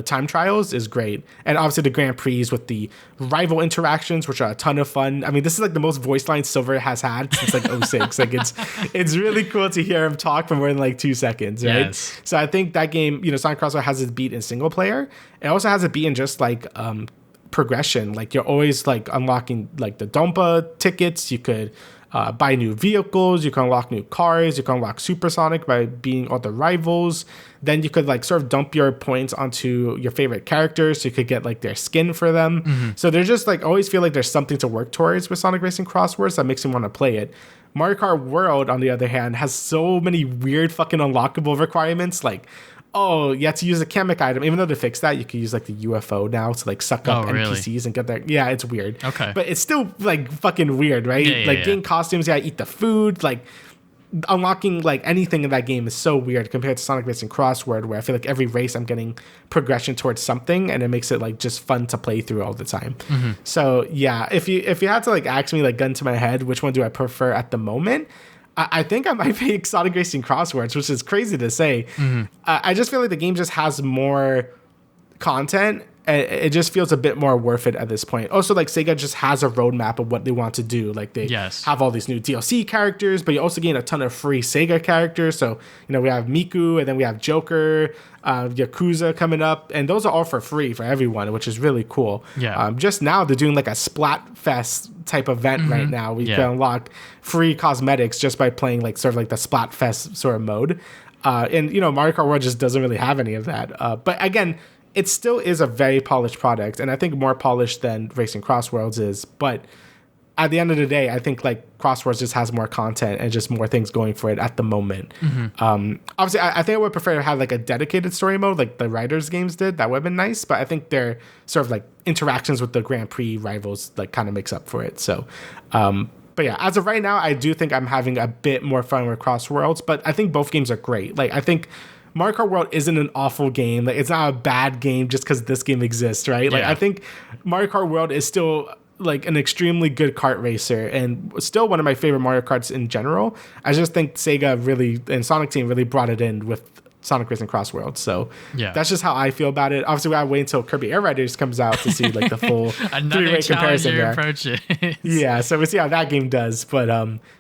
time trials is great. And obviously the Grand Prix with the rival interactions, which are a ton of fun. I mean, this is like the most voice lines Silver has had since like 06. Like it's really cool to hear him talk for more than like 2 seconds, right? Yes. So I think that game, Sonic CrossWorlds has its beat in single player. It also has a beat in just like progression. Like you're always like unlocking like the Dompa tickets. You could buy new vehicles, you can unlock new cars, you can unlock Supersonic by beating all the rivals. Then you could like sort of dump your points onto your favorite characters, so you could get like their skin for them. So they're just like always feel like there's something to work towards with Sonic Racing CrossWorlds that makes you want to play it. Mario Kart World, on the other hand, has so many weird fucking unlockable requirements, like Oh, you have to use a chemic item. Even though they fixed that, you can use like the UFO now to like suck up NPCs and get there. Yeah, it's weird. Okay. But it's still like fucking weird, right? Getting costumes, you gotta eat the food, like unlocking like anything in that game is so weird compared to Sonic Racing CrossWorld, where I feel like every race I'm getting progression towards something, and it makes it like just fun to play through all the time. So yeah, if you had to like ask me like gun to my head, which one do I prefer at the moment? I think I might pick Sonic Racing CrossWords, which is crazy to say. I just feel like the game just has more content. It just feels a bit more worth it at this point. Also, like Sega just has a roadmap of what they want to do. Like they have all these new DLC characters, but you also gain a ton of free Sega characters. So, you know, we have Miku, and then we have Joker, Yakuza coming up, and those are all for free for everyone, which is really cool. Just now they're doing like a Splatfest type event right now. We can unlock free cosmetics just by playing like sort of like the Splatfest sort of mode. And, you know, Mario Kart World just doesn't really have any of that. But again, it still is a very polished product, and I think more polished than Racing CrossWorlds is. But at the end of the day, I think like CrossWorlds just has more content and just more things going for it at the moment. Obviously, I think I would prefer to have like a dedicated story mode like the Riders games did. That would have been nice, but I think their sort of like interactions with the Grand Prix rivals like kind of makes up for it. So, but yeah, as of right now, I do think I'm having a bit more fun with CrossWorlds, but I think both games are great. Like I think Mario Kart World isn't an awful game. Like it's not a bad game just because this game exists, right? Like I think Mario Kart World is still like an extremely good kart racer and still one of my favorite Mario Karts in general. I just think Sega really and Sonic Team really brought it in with Sonic Racing CrossWorlds. So that's just how I feel about it. Obviously, we gotta wait until Kirby Air Riders comes out to see like the full three-way comparison there. Yeah, so we'll see how that game does. But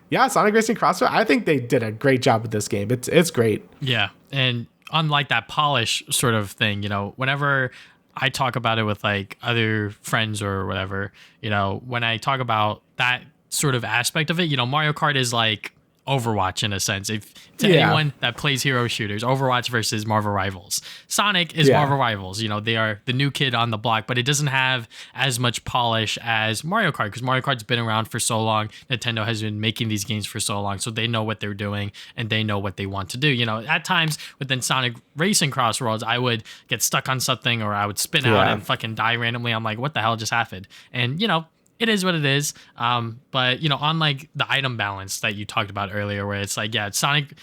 yeah, Sonic Racing CrossWorlds, I think they did a great job with this game. It's great. Yeah, and unlike that polish sort of thing, you know, whenever I talk about it with like other friends or whatever, you know, when I talk about that sort of aspect of it, you know, Mario Kart is like Overwatch in a sense. If to anyone that plays hero shooters, Overwatch versus Marvel Rivals. Sonic is Marvel Rivals. You know, they are the new kid on the block, but it doesn't have as much polish as Mario Kart because Mario Kart's been around for so long. Nintendo has been making these games for so long, so they know what they're doing and they know what they want to do. You know, at times within Sonic Racing CrossWorlds, I would get stuck on something or I would spin out and fucking die randomly. I'm like, what the hell just happened? And, you know, it is what it is. But, you know, on like the item balance that you talked about earlier, where it's like, yeah, Sonic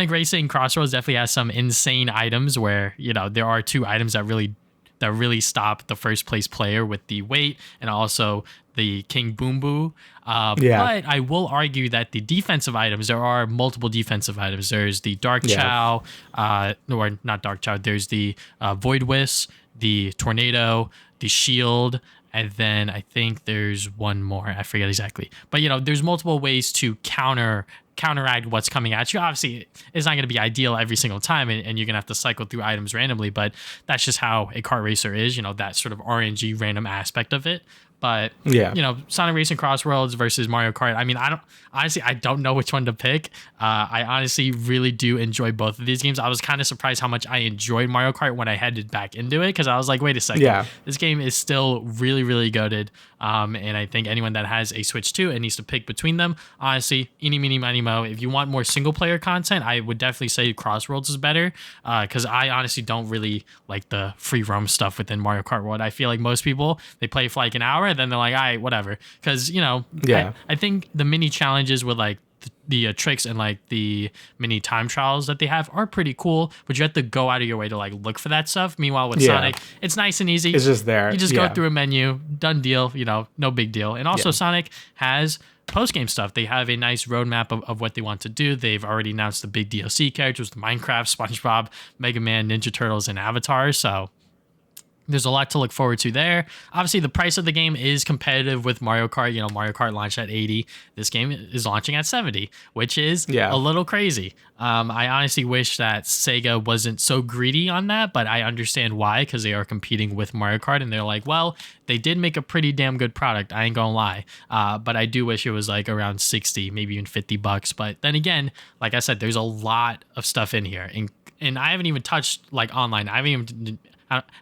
Racing CrossRoads definitely has some insane items where, you know, there are two items that really stop the first place player with the weight and also the King Boom Boo. But I will argue that the defensive items, there are multiple defensive items. There's the Dark Chow, or not Dark Chow, there's the Void Wisp, the Tornado, the Shield, and then I think there's one more. I forget exactly. But, you know, there's multiple ways to counteract what's coming at you. Obviously, it's not going to be ideal every single time, and you're going to have to cycle through items randomly, but that's just how a kart racer is, you know, that sort of RNG random aspect of it. But, you know, Sonic Racing CrossWorlds versus Mario Kart, I mean, I don't know which one to pick. I honestly really do enjoy both of these games. I was kind of surprised how much I enjoyed Mario Kart when I headed back into it, because I was like, wait a second, this game is still really, really goated. And I think anyone that has a Switch 2 and needs to pick between them, honestly, eeny, meeny, miny, mo. If you want more single player content, I would definitely say CrossWorlds is better, because I honestly don't really like the free roam stuff within Mario Kart World. I feel like most people, they play for like an hour and then they're like, all right, whatever. Because, you know, I think the mini challenges with like the tricks and like the mini time trials that they have are pretty cool, but you have to go out of your way to like look for that stuff. Meanwhile, with Sonic, it's nice and easy. It's just there. You just go through a menu, done deal, you know, no big deal. And also Sonic has post-game stuff. They have a nice roadmap of what they want to do. They've already announced the big DLC characters, the Minecraft, SpongeBob, Mega Man, Ninja Turtles, and Avatar. So there's a lot to look forward to there. Obviously, the price of the game is competitive with Mario Kart. You know, Mario Kart launched at $80. This game is launching at $70, which is a little crazy. I honestly wish that Sega wasn't so greedy on that, but I understand why, because they are competing with Mario Kart, and they're like, well, they did make a pretty damn good product. I ain't gonna lie. But I do wish it was like around 60, maybe even $50. But then again, like I said, there's a lot of stuff in here, and I haven't even touched like online. I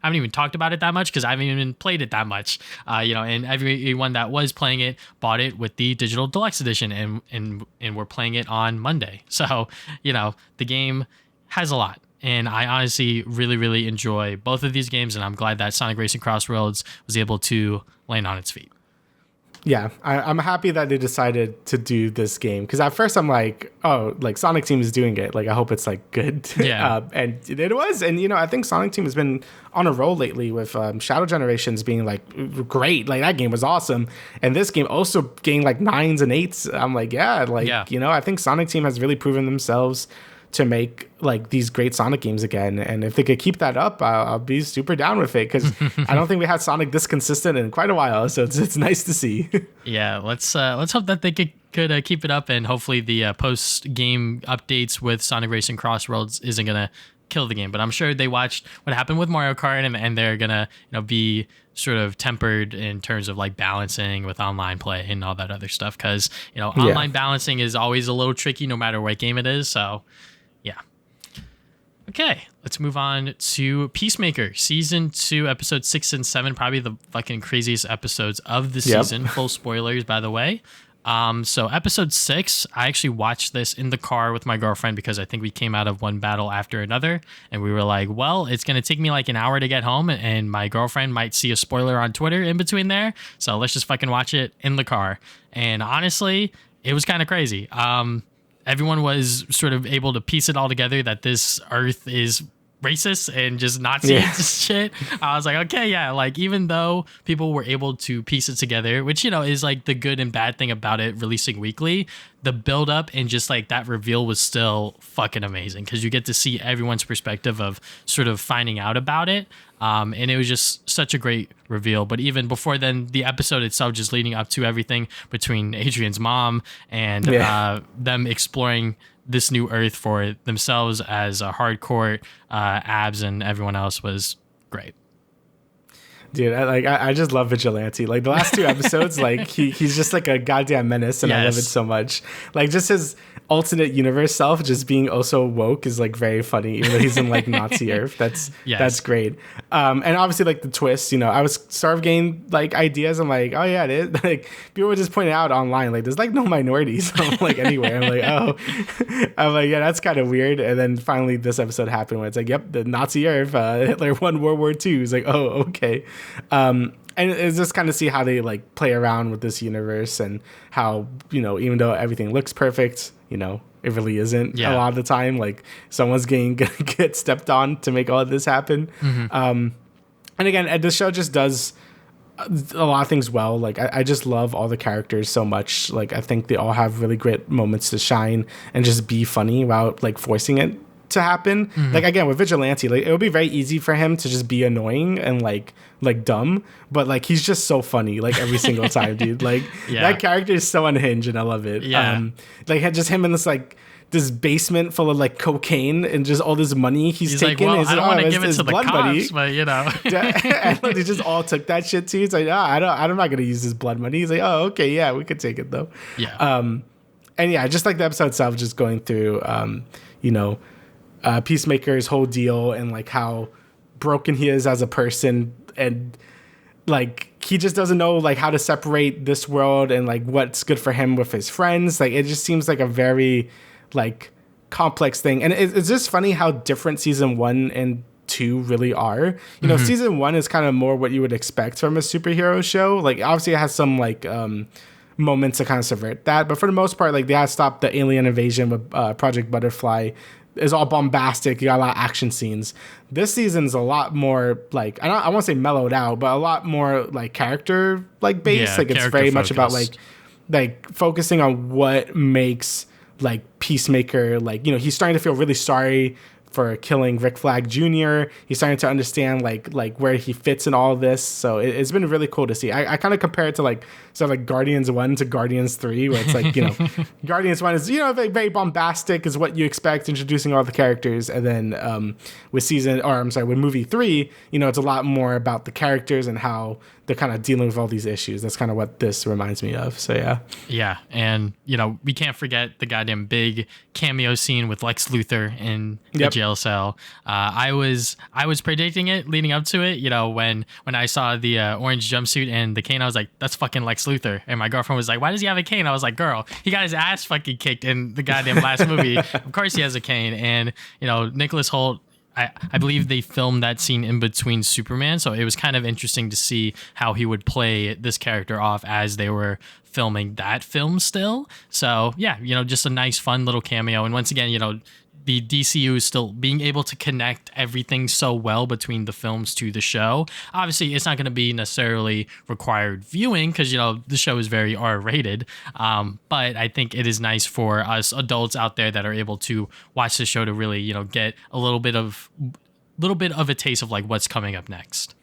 haven't even talked about it that much because I haven't even played it that much, you know, and everyone that was playing it bought it with the digital deluxe edition, and we're playing it on Monday. So, you know, the game has a lot. And I honestly really, really enjoy both of these games, and I'm glad that Sonic Racing CrossWorlds was able to land on its feet. Yeah, I'm happy that they decided to do this game, because at first I'm like, oh, like Sonic Team is doing it. Like, I hope it's like good. Yeah. And it was. And, I think Sonic Team has been on a roll lately with Shadow Generations being like great. Like, that game was awesome. And this game also gained like 9s and 8s. I'm like, I think Sonic Team has really proven themselves to make like these great Sonic games again, and if they could keep that up, I'll be super down with it, because I don't think we had Sonic this consistent in quite a while, so it's nice to see. Yeah, let's hope that they could keep it up, and hopefully the post game updates with Sonic Racing CrossWorlds isn't gonna kill the game. But I'm sure they watched what happened with Mario Kart, and they're gonna be sort of tempered in terms of like balancing with online play and all that other stuff, because online balancing is always a little tricky no matter what game it is. So yeah. Okay, let's move on to Peacemaker, Season 2, Episode 6 and 7, probably the fucking craziest episodes of the season. Full spoilers, by the way. So Episode 6, I actually watched this in the car with my girlfriend, because I think we came out of one battle after another, and we were like, well, it's going to take me like an hour to get home, and my girlfriend might see a spoiler on Twitter in between there, so let's just fucking watch it in the car. And honestly, it was kind of crazy. Everyone was sort of able to piece it all together that this Earth is racist and just Nazi shit. I was like, okay, yeah, like even though people were able to piece it together, which is like the good and bad thing about it releasing weekly, the build up and just like that reveal was still fucking amazing, because you get to see everyone's perspective of sort of finding out about it. And it was just such a great reveal. But even before then, the episode itself, just leading up to everything between Adrian's mom and them exploring this new Earth for themselves as a hardcore abs and everyone else, was great. Dude, I just love Vigilante. Like the last 2 episodes, like he's just like a goddamn menace, and I love it so much. Like just his alternate universe self just being also woke is like very funny, even though he's in like Nazi Earth. That's great. And obviously like the twist, I was sort of getting like ideas. I'm like, oh yeah, it is. Like people were just pointing out online, like there's like no minorities like anywhere. I'm like, yeah, that's kind of weird. And then finally this episode happened where it's like, yep, the Nazi Earth, Hitler won World War II. It's like, oh, okay. And it's just kind of see how they like play around with this universe, and how, even though everything looks perfect, it really isn't a lot of the time. Like someone's gonna get stepped on to make all of this happen. And again, the show just does a lot of things well. Like I just love all the characters so much. Like I think they all have really great moments to shine and just be funny without like forcing it to happen. Like again with Vigilante, like it would be very easy for him to just be annoying and like dumb, but like he's just so funny like every single time, dude. Like that character is so unhinged, and I love it. Like just him in this basement full of like cocaine and just all this money he's taking. Like, well, I don't want to give it to the cops, but and they just all took that shit too. He's like, I'm not gonna use this blood money. He's like, oh, okay, yeah, we could take it though. And yeah, just like the episode itself, just going through Peacemaker's whole deal, and like how broken he is as a person, and like he just doesn't know like how to separate this world and like what's good for him with his friends. Like it just seems like a very like complex thing, and it's just funny how different season 1 and 2 really are. Season 1 is kind of more what you would expect from a superhero show. Like obviously it has some like moments to kind of subvert that, but for the most part, like they had stopped the alien invasion with Project Butterfly. Is all bombastic. You got a lot of action scenes. This season's a lot more like, I won't say mellowed out, but a lot more like character like based. Like it's very much about like focusing on what makes like Peacemaker, like, he's starting to feel really sorry for killing Rick Flag Jr. He's starting to understand like where he fits in all of this. So it's been really cool to see. I kind of compare it to like Guardians 1 to Guardians 3, where it's like, Guardians 1 is, very, very bombastic is what you expect, introducing all the characters. And then with movie 3, it's a lot more about the characters and how they're kind of dealing with all these issues. That's kind of what this reminds me of. So yeah. Yeah. And, we can't forget the goddamn big cameo scene with Lex Luthor in the jail cell. I was predicting it leading up to it, when I saw the orange jumpsuit and the cane, I was like, that's fucking Lex Luthor. And my girlfriend was like, why does he have a cane? I was like, girl, he got his ass fucking kicked in the goddamn last movie. Of course he has a cane. And, Nicholas Hoult, I believe they filmed that scene in between Superman, so it was kind of interesting to see how he would play this character off as they were filming that film still. So yeah, just a nice, fun little cameo. And once again, the DCU is still being able to connect everything so well between the films to the show. Obviously, it's not going to be necessarily required viewing because, the show is very R-rated. But I think it is nice for us adults out there that are able to watch the show to really, get a little bit of a taste of like what's coming up next.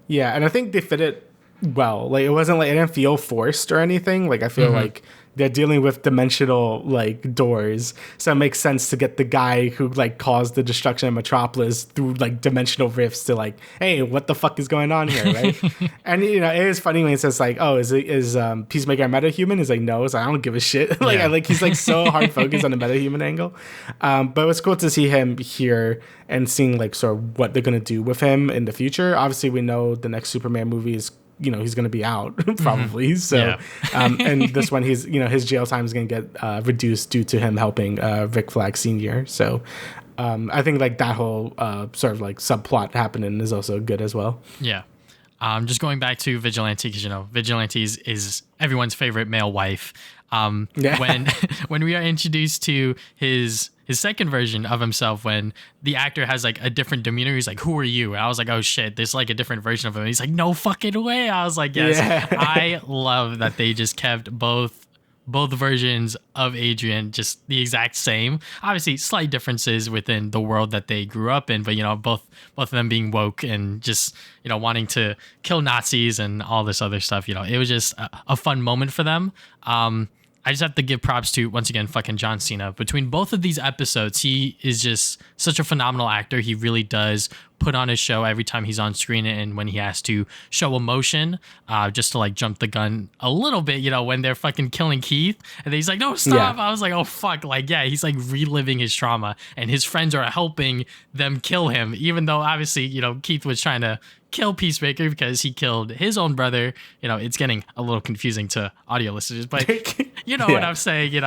Yeah, and I think they fit it well. Like, it wasn't like, it didn't feel forced or anything. Like, I feel like they're dealing with dimensional like doors, so it makes sense to get the guy who like caused the destruction of Metropolis through like dimensional rifts to like, hey, what the fuck is going on here, right? And it is funny when he says like, oh, is Peacemaker a metahuman? He's like, no. It's like, I don't give a shit. Like he's like so hard focused on the metahuman angle. But it was cool to see him here and seeing like sort of what they're gonna do with him in the future. Obviously, we know the next Superman movie is, he's going to be out probably. So, and this one, he's, his jail time is going to get reduced due to him helping Rick Flag Sr. So, I think like that whole sort of like subplot happening is also good as well. Yeah. Just going back to Vigilante, because, Vigilante is everyone's favorite male wife. When we are introduced to his second version of himself, when the actor has like a different demeanor, he's like, who are you? And I was like, oh shit, there's like a different version of him. He's like, no fucking way. I was like, yes. Yeah. I love that they just kept both versions of Adrian just the exact same. Obviously slight differences within the world that they grew up in, but both of them being woke and just wanting to kill Nazis and all this other stuff. It was just a fun moment for them. I just have to give props to, once again, fucking John Cena. Between both of these episodes, he is just such a phenomenal actor. He really does put on his show every time he's on screen, and when he has to show emotion, just to like jump the gun a little bit, when they're fucking killing Keith, and then he's like, no, stop. Yeah. I was like, oh fuck, like, yeah, he's like reliving his trauma, and his friends are helping them kill him, even though obviously, Keith was trying to kill Peacemaker because he killed his own brother. It's getting a little confusing to audio listeners, but what I'm saying,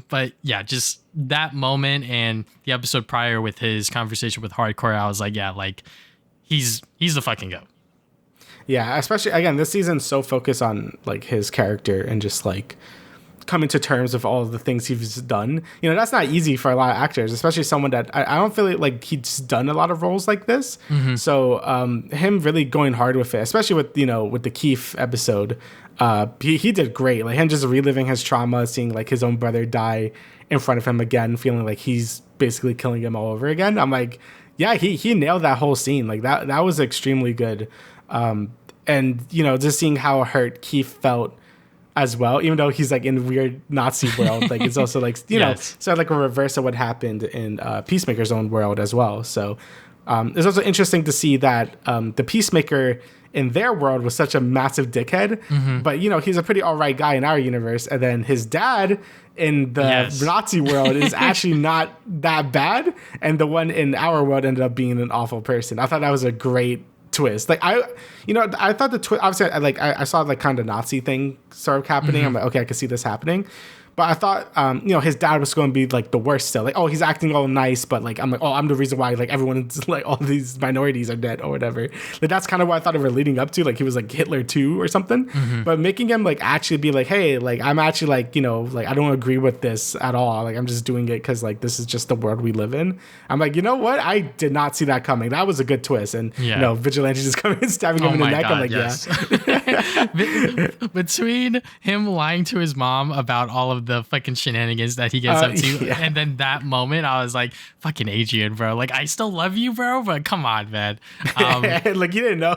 but yeah, just that moment and the episode prior with his conversation with Hardcore, I was like, yeah, like he's the fucking goat. Yeah, especially again, this season's so focused on like his character and just like coming to terms with all of the things he's done. That's not easy for a lot of actors, especially someone that I don't feel like he's done a lot of roles like this. So him really going hard with it, especially with with the Keith episode, he did great. Like him just reliving his trauma, seeing like his own brother die in front of him again, feeling like he's basically killing him all over again. I'm like, yeah, he nailed that whole scene. Like that was extremely good. And just seeing how hurt Keith felt as well, even though he's like in weird Nazi world, like it's also like sort of like a reverse of what happened in Peacemaker's own world as well. So it's also interesting to see that the Peacemaker in their world was such a massive dickhead, but he's a pretty alright guy in our universe, and then his dad in the Nazi world is actually not that bad, and the one in our world ended up being an awful person. I thought that was a great twist. Like I thought the twist, obviously I saw like kind of Nazi thing sort of happening. I'm like, okay, I can see this happening. But I thought, his dad was going to be like the worst still. Like, oh, he's acting all nice, but like, I'm like, oh, I'm the reason why like everyone's like all these minorities are dead or whatever. Like, that's kind of what I thought they were leading up to. Like, he was like Hitler too or something. But making him like actually be like, hey, like I'm actually like, like I don't agree with this at all. Like, I'm just doing it because like this is just the world we live in. I'm like, you know what? I did not see that coming. That was a good twist. And Vigilante just coming and stabbing him in the neck. God, I'm like, yeah. Between him lying to his mom about all of the fucking shenanigans that he gets up to, and then that moment I was like, fucking Adrian, bro, like I still love you, bro, but come on, man. Like you didn't know.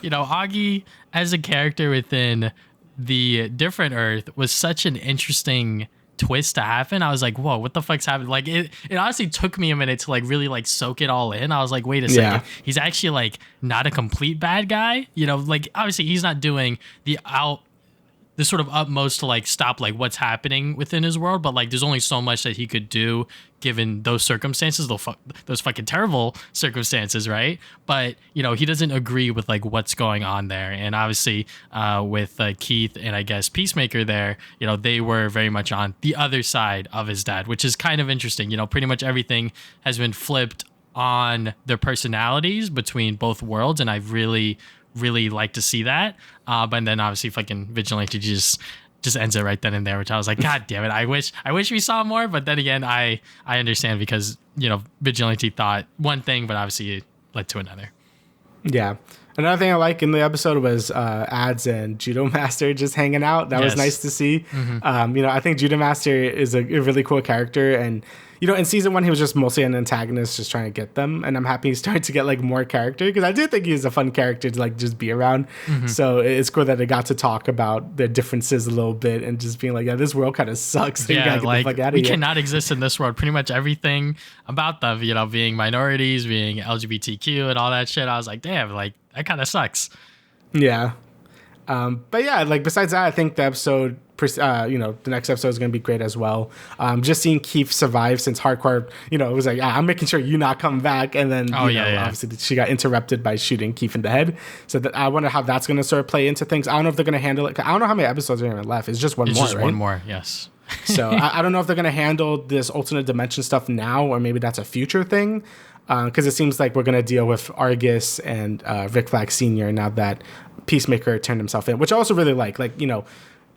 Augie as a character within the different Earth was such an interesting twist to happen. I was like, whoa, what the fuck's happening? Like it honestly took me a minute to like really like soak it all in. I was like, wait a second, he's actually like not a complete bad guy, like obviously he's not doing the sort of utmost to like stop like what's happening within his world, but like there's only so much that he could do given those circumstances, those fucking terrible circumstances, right? But he doesn't agree with like what's going on there, and obviously with Keith and I guess Peacemaker there, they were very much on the other side of his dad, which is kind of interesting. Pretty much everything has been flipped on their personalities between both worlds, and I really, really like to see that. But then obviously fucking Vigilante just ends it right then and there, which I was like, God damn it, I wish we saw more. But then again, I understand because, you know, Vigilante thought one thing, but obviously it led to another. Yeah. Another thing I like in the episode was Ads and Judo Master just hanging out. That was nice to see. Mm-hmm. You know, I think Judo Master is a really cool character, and you know, in season 1 he was just mostly an antagonist, just trying to get them. And I'm happy he's starting to get like more character, because I do think he's a fun character to like just be around. Mm-hmm. So it's cool that they got to talk about their differences a little bit and just being like, yeah, this world kind of sucks. So yeah, like we cannot exist in this world. Pretty much everything about them, you know, being minorities, being LGBTQ, and all that shit. I was like, damn, like that kind of sucks. Yeah. But yeah, like besides that, I think the episode, you know, the next episode is going to be great as well. Just seeing Keith survive, since Hardcore, you know, it was like, I'm making sure you not come back. And then, obviously she got interrupted by shooting Keith in the head. So I wonder how that's going to sort of play into things. I don't know if they're going to handle it. I don't know how many episodes are even left. It's just one more, right? One more, yes. So I don't know if they're going to handle this alternate dimension stuff now, or maybe that's a future thing. Because it seems like we're going to deal with Argus and Rick Flag Sr. now that Peacemaker turned himself in, which I also really like. Like, you know,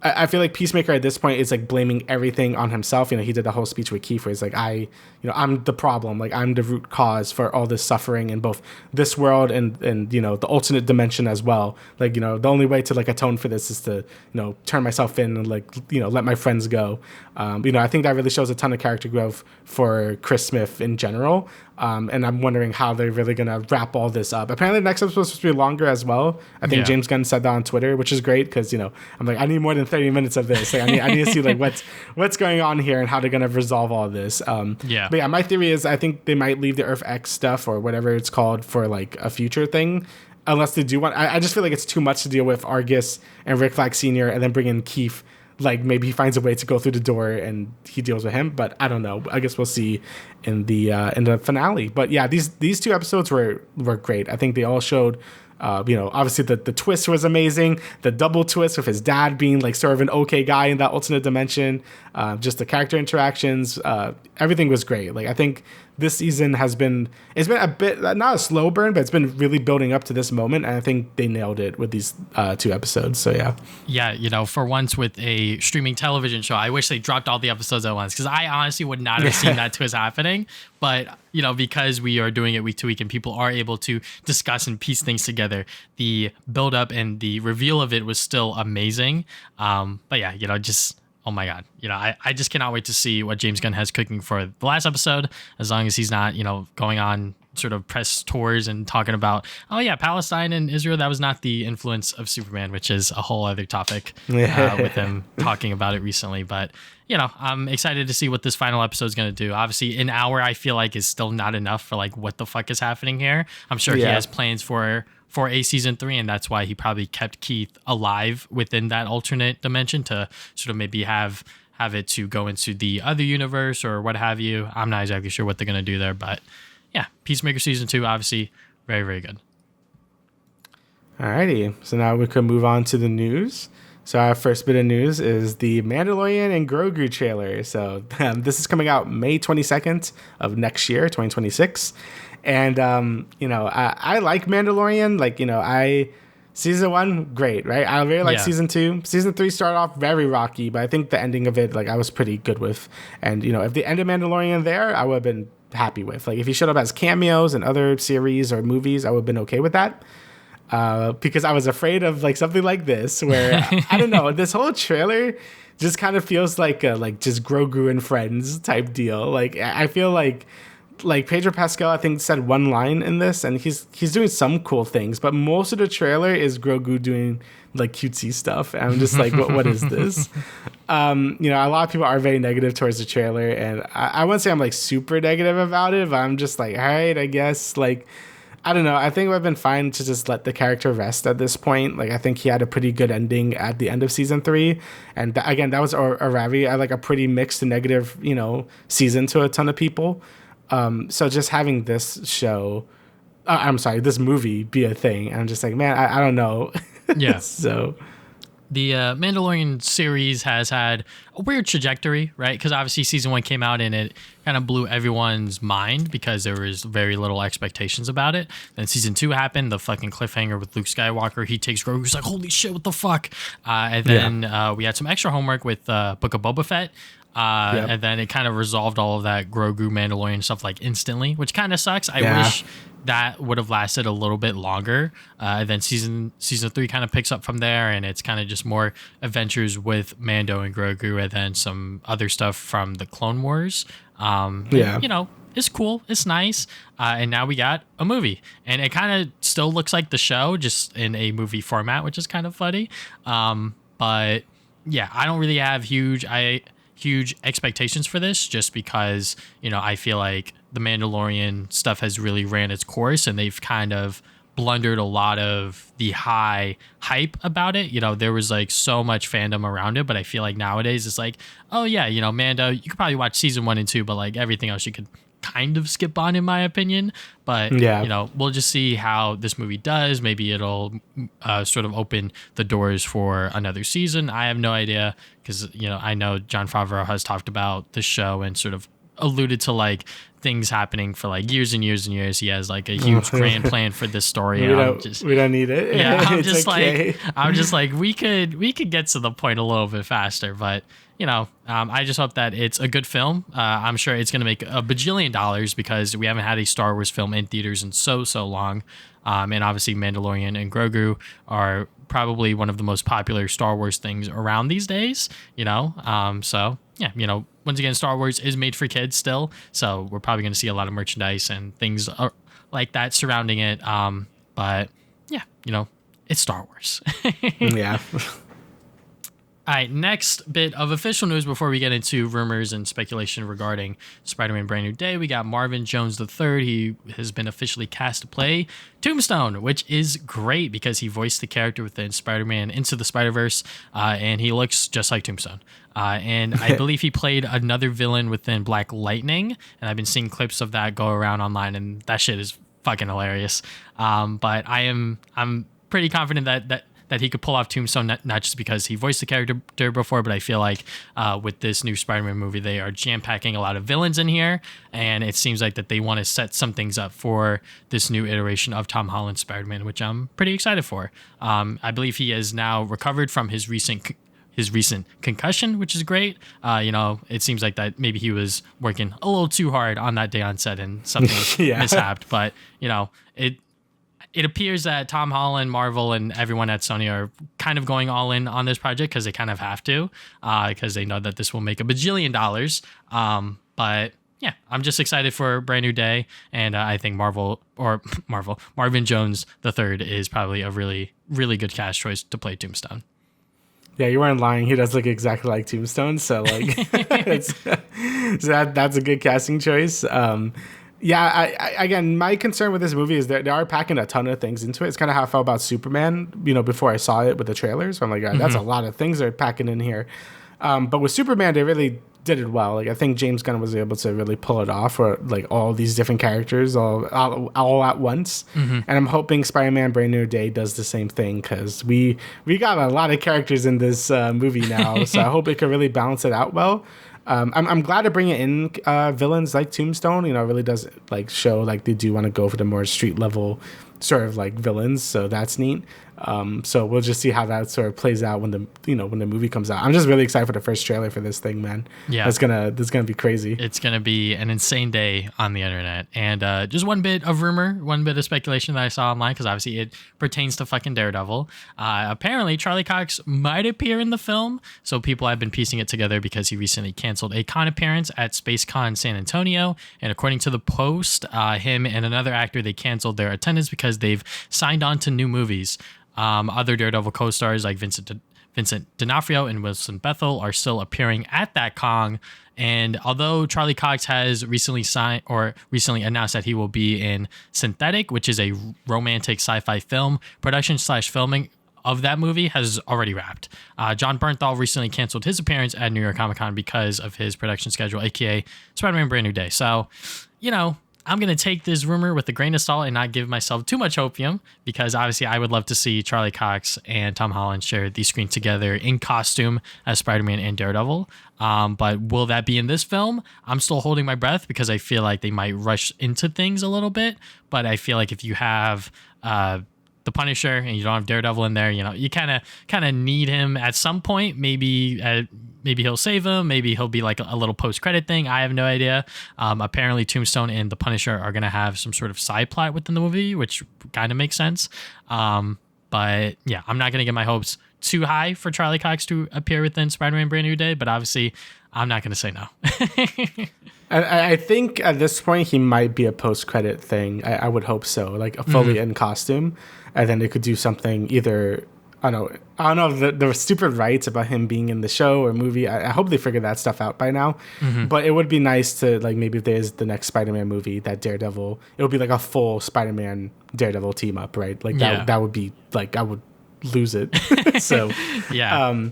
I feel like Peacemaker at this point is like blaming everything on himself. You know, he did the whole speech with Keith where he's like, I'm the problem. Like, I'm the root cause for all this suffering in both this world and you know, the alternate dimension as well. Like, you know, the only way to like atone for this is to, you know, turn myself in and like, you know, let my friends go. You know, I think that really shows a ton of character growth for Chris Smith in general. And I'm wondering how they're really going to wrap all this up. Apparently the next episode is supposed to be longer as well. I think James Gunn said that on Twitter, which is great, because, you know, I'm like, I need more than 30 minutes of this. Like, I need to see like what's going on here and how they're going to resolve all this. But yeah, my theory is I think they might leave the Earth X stuff or whatever it's called for like a future thing. Unless they do want, I just feel like it's too much to deal with Argus and Rick Flag Sr. and then bring in Keith. Like, maybe he finds a way to go through the door and he deals with him, but I don't know. I guess we'll see in the finale. But yeah, these 2 episodes were great. I think they all showed, you know, obviously the twist was amazing. The double twist with his dad being like sort of an okay guy in that alternate dimension. Just the character interactions, everything was great. Like, I think this season it's been a bit, not a slow burn, but it's been really building up to this moment. And I think they nailed it with these 2 episodes. So yeah. Yeah. You know, for once with a streaming television show, I wish they dropped all the episodes at once, because I honestly would not have seen that twist happening. But, you know, because we are doing it week to week and people are able to discuss and piece things together, the build up and the reveal of it was still amazing. But yeah, you know, just, oh my God, you know, I just cannot wait to see what James Gunn has cooking for the last episode, as long as he's not, you know, going on sort of press tours and talking about, oh yeah, Palestine and Israel, that was not the influence of Superman, which is a whole other topic with him talking about it recently. But, you know, I'm excited to see what this final episode is going to do. Obviously, an hour I feel like is still not enough for like what the fuck is happening here. I'm sure he has plans for a season 3, and that's why he probably kept Keith alive within that alternate dimension to sort of maybe have it to go into the other universe or what have you. I'm not exactly sure what they're going to do there, but yeah, Peacemaker season 2, obviously very, very good. Alrighty, so now we can move on to the news. So our first bit of news is the Mandalorian and Grogu trailer. So this is coming out May 22nd of next year, 2026. And, you know, I like Mandalorian. Like, you know, season 1, great, right? I really like season 2. Season 3 started off very rocky, but I think the ending of it, like, I was pretty good with. And, you know, if they ended Mandalorian there, I would have been happy with. Like, if he showed up as cameos in other series or movies, I would have been okay with that. Because I was afraid of like something like this where I don't know, this whole trailer just kind of feels like just Grogu and friends type deal. Like, I feel like Pedro Pascal, I think, said one line in this, and he's doing some cool things, but most of the trailer is Grogu doing like cutesy stuff. And I'm just like, what is this? You know, a lot of people are very negative towards the trailer, and I wouldn't say I'm like super negative about it, but I'm just like, all right, I guess, like, I don't know. I think it would have been fine to just let the character rest at this point. Like, I think he had a pretty good ending at the end of season 3. And again, that was a pretty mixed and negative, you know, season to a ton of people. So just having this this movie be a thing, I'm just like, man, I don't know. Yeah. So The Mandalorian series has had a weird trajectory, right? Because obviously season 1 came out and it kind of blew everyone's mind because there was very little expectations about it. Then season 2 happened, the fucking cliffhanger with Luke Skywalker. He takes Grogu, he's like, holy shit, what the fuck? And then we had some extra homework with Book of Boba Fett. And then it kind of resolved all of that Grogu Mandalorian stuff like instantly, which kind of sucks. I wish that would have lasted a little bit longer. Then season 3 kind of picks up from there, and it's kind of just more adventures with Mando and Grogu, and then some other stuff from the Clone Wars. You know, it's cool, it's nice. And now we got a movie, and it kind of still looks like the show, just in a movie format, which is kind of funny. But yeah, I don't really have huge expectations for this, just because, you know, I feel like the Mandalorian stuff has really ran its course, and they've kind of blundered a lot of the high hype about it. You know, there was like so much fandom around it, but I feel like nowadays it's like, oh yeah, you know, Mando, you could probably watch season 1 and 2, but like everything else you could kind of skip on, in my opinion. But you know, we'll just see how this movie does. Maybe it'll sort of open the doors for another season. I have no idea, because, you know, I know Jon Favreau has talked about the show and sort of alluded to like things happening for like years and years and years. He has like a huge grand plan for this story. We don't need it. Yeah, I'm just like we could get to the point a little bit faster, but you know, I just hope that it's a good film. I'm sure it's going to make a bajillion dollars, because we haven't had a Star Wars film in theaters in so long. And obviously Mandalorian and Grogu are probably one of the most popular Star Wars things around these days, you know? So yeah, you know, once again, Star Wars is made for kids still. So we're probably going to see a lot of merchandise and things like that surrounding it. But yeah, you know, it's Star Wars. Yeah. All right, next bit of official news before we get into rumors and speculation regarding Spider-Man Brand New Day. We got Marvin Jones III. He has been officially cast to play Tombstone, which is great because he voiced the character within Spider-Man Into the Spider-Verse, and he looks just like Tombstone. And I believe he played another villain within Black Lightning, and I've been seeing clips of that go around online, and that shit is fucking hilarious. But I'm pretty confident that he could pull off Tombstone, not just because he voiced the character before, but I feel like with this new Spider-Man movie, they are jam-packing a lot of villains in here, and it seems like that they want to set some things up for this new iteration of Tom Holland's Spider-Man, which I'm pretty excited for. I believe he has now recovered from his recent concussion, which is great. You know, it seems like that maybe he was working a little too hard on that day on set and something mishapped, but you know, it appears that Tom Holland, Marvel, and everyone at Sony are kind of going all in on this project because they kind of have to, because they know that this will make a bajillion dollars. But yeah, I'm just excited for a Brand New Day, and I think Marvin Jones III is probably a really, really good cast choice to play Tombstone. Yeah, you weren't lying. He does look exactly like Tombstone, so like, that's a good casting choice. Yeah, again, my concern with this movie is that they are packing a ton of things into it. It's kind of how I felt about Superman, you know, before I saw it with the trailers. I'm like, that's a lot of things they're packing in here. But with Superman, they really did it well. Like, I think James Gunn was able to really pull it off for like all these different characters all at once. And I'm hoping Spider-Man Brand New Day does the same thing, because we got a lot of characters in this movie now. So I hope it could really balance it out well. I'm glad to bring in villains like Tombstone. You know, it really does like show like they do want to go for the more street level sort of like villains. So that's neat. So we'll just see how that sort of plays out when the movie comes out. I'm just really excited for the first trailer for this thing, man. Yeah, that's gonna be crazy. It's gonna be an insane day on the internet. And just one bit of rumor, one bit of speculation that I saw online, because obviously it pertains to fucking Daredevil. Apparently Charlie Cox might appear in the film, so people have been piecing it together because he recently canceled a con appearance at SpaceCon San Antonio, and according to the Post, him and another actor, they canceled their attendance because they've signed on to new movies. Other Daredevil co-stars like Vincent D'Onofrio and Wilson Bethel are still appearing at that con. And although Charlie Cox has recently announced that he will be in Synthetic, which is a romantic sci-fi film, production/filming of that movie has already wrapped. John Bernthal recently canceled his appearance at New York Comic Con because of his production schedule, aka Spider-Man Brand New Day. So, you know, I'm going to take this rumor with a grain of salt and not give myself too much opium, because obviously I would love to see Charlie Cox and Tom Holland share the screen together in costume as Spider-Man and Daredevil. But will that be in this film? I'm still holding my breath because I feel like they might rush into things a little bit. But I feel like if you have the Punisher and you don't have Daredevil in there, you kind of need him at some point. Maybe he'll save him. Maybe he'll be like a little post-credit thing. I have no idea. Apparently Tombstone and the Punisher are going to have some sort of side plot within the movie, which kind of makes sense. But yeah, I'm not going to get my hopes too high for Charlie Cox to appear within Spider-Man Brand New Day, but obviously I'm not going to say no. I think at this point he might be a post-credit thing. I would hope so, like a fully in costume, and then they could do something either. I don't know the stupid rights about him being in the show or movie. I hope they figure that stuff out by now. But it would be nice to, like, maybe if there's the next Spider-Man movie, that Daredevil, it would be like a full Spider-Man Daredevil team up, right? Like that would be like, I would lose it. So yeah.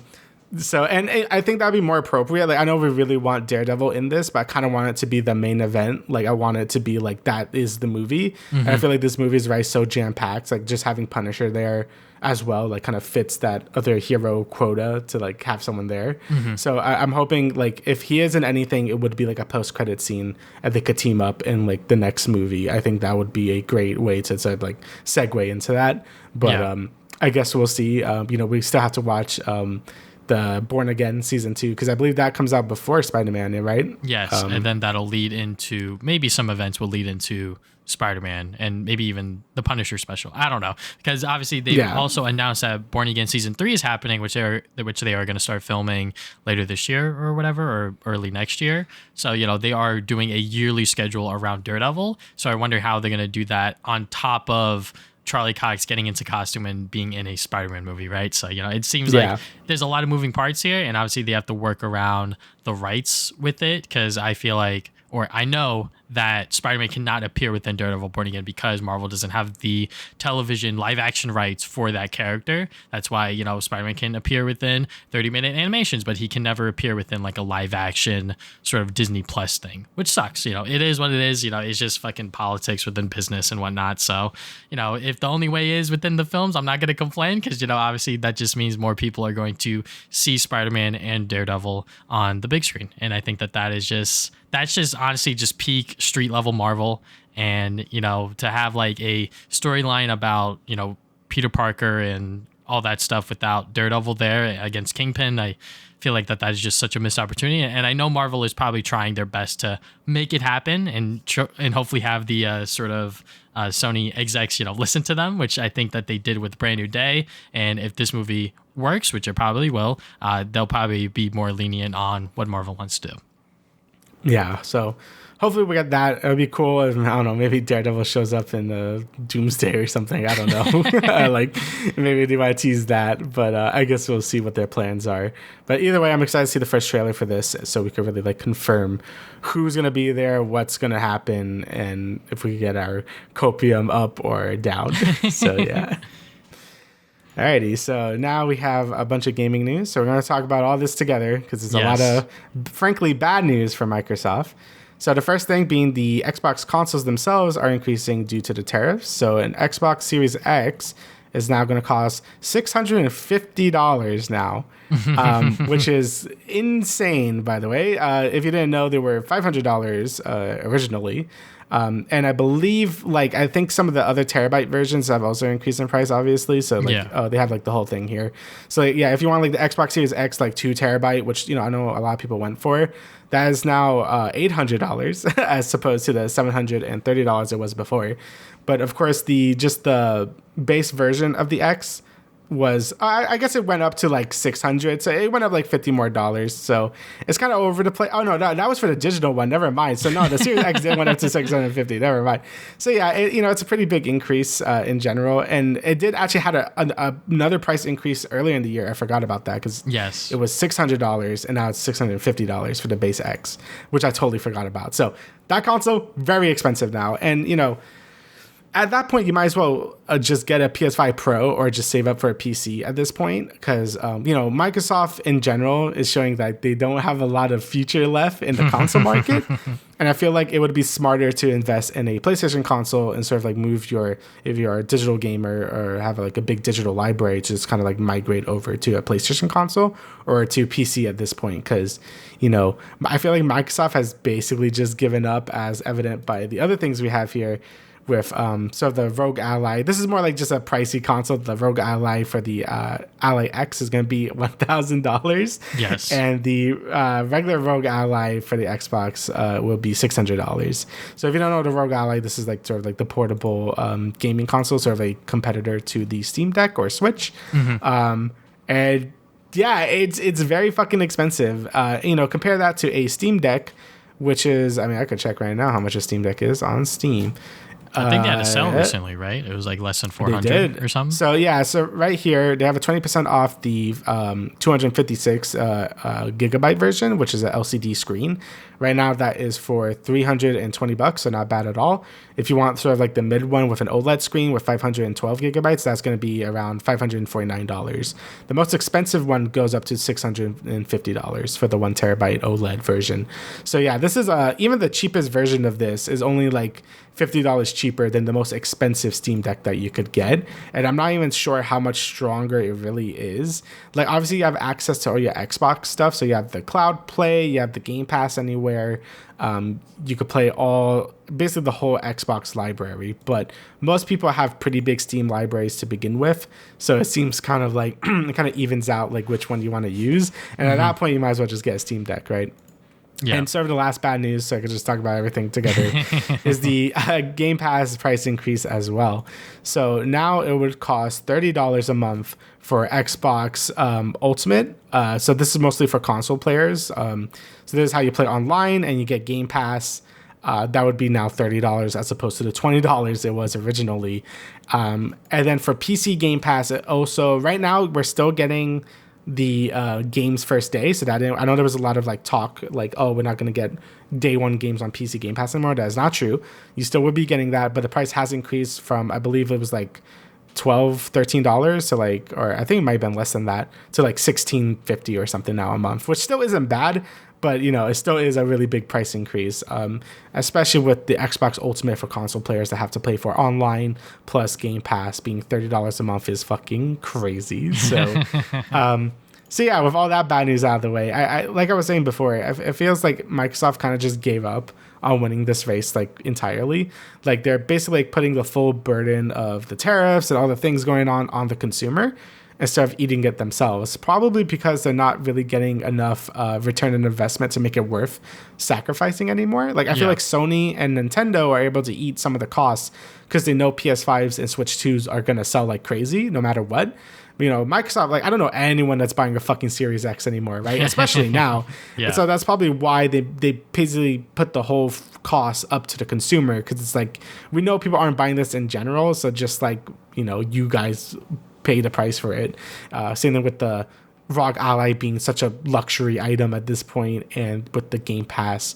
So, and I think that'd be more appropriate. Like, I know we really want Daredevil in this, but I kind of want it to be the main event. Like, I want it to be like, that is the movie. And I feel like this movie is so jam-packed. Like, just having Punisher there as well, like, kind of fits that other hero quota to, like, have someone there. So I'm hoping, like, if he is in anything, it would be like a post-credit scene and they could team up in, like, the next movie. I think that would be a great way to sort of, like, segue into that. But I guess we'll see. We still have to watch the Born Again season 2, because I believe that comes out before Spider-Man, right? Yes, and then that'll lead into, maybe some events will lead into Spider-Man and maybe even the Punisher special. I don't know, because obviously they also announced that Born Again season 3 is happening, which they are going to start filming later this year or whatever, or early next year. So they are doing a yearly schedule around Daredevil. So I wonder how they're going to do that on top of Charlie Cox getting into costume and being in a Spider-Man movie, right? So, it seems like there's a lot of moving parts here, and obviously they have to work around the rights with it, because I feel like, or I know that Spider-Man cannot appear within Daredevil Born Again because Marvel doesn't have the television live action rights for that character. That's why, Spider-Man can appear within 30-minute animations, but he can never appear within like a live action sort of Disney Plus thing, which sucks. It is what it is. It's just fucking politics within business and whatnot. So, if the only way is within the films, I'm not going to complain, because, obviously that just means more people are going to see Spider-Man and Daredevil on the big screen. And I think that's just honestly just peak street level Marvel. And to have like a storyline about Peter Parker and all that stuff without Daredevil there against Kingpin, I feel like that is just such a missed opportunity. And I know Marvel is probably trying their best to make it happen and hopefully have the sort of Sony execs listen to them, which I think that they did with Brand New Day. And if this movie works, which it probably will, they'll probably be more lenient on what Marvel wants to do. Yeah, so hopefully we get that. It would be cool if, I don't know, maybe Daredevil shows up in Doomsday or something. I don't know. Like, maybe they might tease that, but I guess we'll see what their plans are. But either way, I'm excited to see the first trailer for this, so we can really like confirm who's going to be there, what's going to happen, and if we can get our copium up or down. So yeah. Alrighty, so now we have a bunch of gaming news. So we're going to talk about all this together, because there's a lot of, frankly, bad news for Microsoft. So the first thing being the Xbox consoles themselves are increasing due to the tariffs. So an Xbox Series X is now going to cost $650 now, which is insane, by the way. If you didn't know, they were $500 originally. And I believe, like, I think some of the other terabyte versions have also increased in price, obviously. So, like, they have, like, the whole thing here. So, yeah, if you want, like, the Xbox Series X, like, 2 terabyte, which, I know a lot of people went for, that is now $800 as opposed to the $730 it was before. But, of course, the base version of the X was, I guess it went up to like 600, so it went up like $50 more. So it's kind of over the place. Oh no, that was for the digital one. Never mind. So no, the Series X did went up to 650. Never mind. So yeah, it's a pretty big increase in general, and it did actually had another price increase earlier in the year. I forgot about that, because it was $600 and now it's $650 for the base X, which I totally forgot about. So that console very expensive now, and at that point, you might as well just get a PS5 Pro or just save up for a PC at this point, because Microsoft in general is showing that they don't have a lot of future left in the console market, and I feel like it would be smarter to invest in a PlayStation console and sort of like move if you're a digital gamer or have like a big digital library, just kind of like migrate over to a PlayStation console or to PC at this point, because I feel like Microsoft has basically just given up, as evident by the other things we have here. With sort of the Rogue Ally. This is more like just a pricey console. The Rogue Ally for the Ally X is going to be $1,000. Yes. And the regular Rogue Ally for the Xbox will be $600. So if you don't know the Rogue Ally, this is like sort of like the portable gaming console, sort of a competitor to the Steam Deck or Switch. And yeah, it's very fucking expensive. Compare that to a Steam Deck, which is, I could check right now how much a Steam Deck is on Steam. I think they had a sale recently, right? It was like less than 400 or something. So right here they have a 20% off the 256 gigabyte version, which is an LCD screen. Right now that is for $320, so not bad at all. If you want sort of like the mid one with an OLED screen with 512 gigabytes, that's going to be around $549. The most expensive one goes up to $650 for the 1 terabyte OLED version. So yeah, this is even the cheapest version of this is only like $50 cheaper than the most expensive Steam Deck that you could get. And I'm not even sure how much stronger it really is. Like, obviously you have access to all your Xbox stuff. So you have the cloud play, you have the Game Pass anywhere. You could play basically the whole Xbox library, but most people have pretty big Steam libraries to begin with. So it seems kind of like, it kind of evens out like which one you want to use. And at that point, you might as well just get a Steam Deck, right? Yeah. And sort of the last bad news, so I could just talk about everything together, is the Game Pass price increase as well. So now it would cost $30 a month for Xbox Ultimate. So this is mostly for console players. So this is how you play online, and you get Game Pass. That would be now $30 as opposed to the $20 it was originally. And then for PC Game Pass, it also, right now we're still getting the games first day, so that I know there was a lot of like talk like, oh, we're not going to get day one games on PC Game Pass anymore. That is not true. You still would be getting that, but the price has increased from, I believe it was like $13 to like, or I think it might have been less than that, to like $16.50 or something now a month, which still isn't bad, but it still is a really big price increase, especially with the Xbox Ultimate for console players that have to pay for online plus Game Pass being $30 a month is fucking crazy. So, so yeah, with all that bad news out of the way, I like I was saying before, it feels like Microsoft kind of just gave up on winning this race like entirely. Like they're basically like putting the full burden of the tariffs and all the things going on the consumer, instead of eating it themselves, probably because they're not really getting enough return on investment to make it worth sacrificing anymore. Like I feel like Sony and Nintendo are able to eat some of the costs because they know PS5s and Switch 2s are going to sell like crazy no matter what. Microsoft, like, I don't know anyone that's buying a fucking Series X anymore, right? Especially now. Yeah. And so that's probably why they basically put the whole cost up to the consumer, because it's like, we know people aren't buying this in general, so just like, you guys pay the price for it. Same thing with the ROG Ally being such a luxury item at this point, and with the Game Pass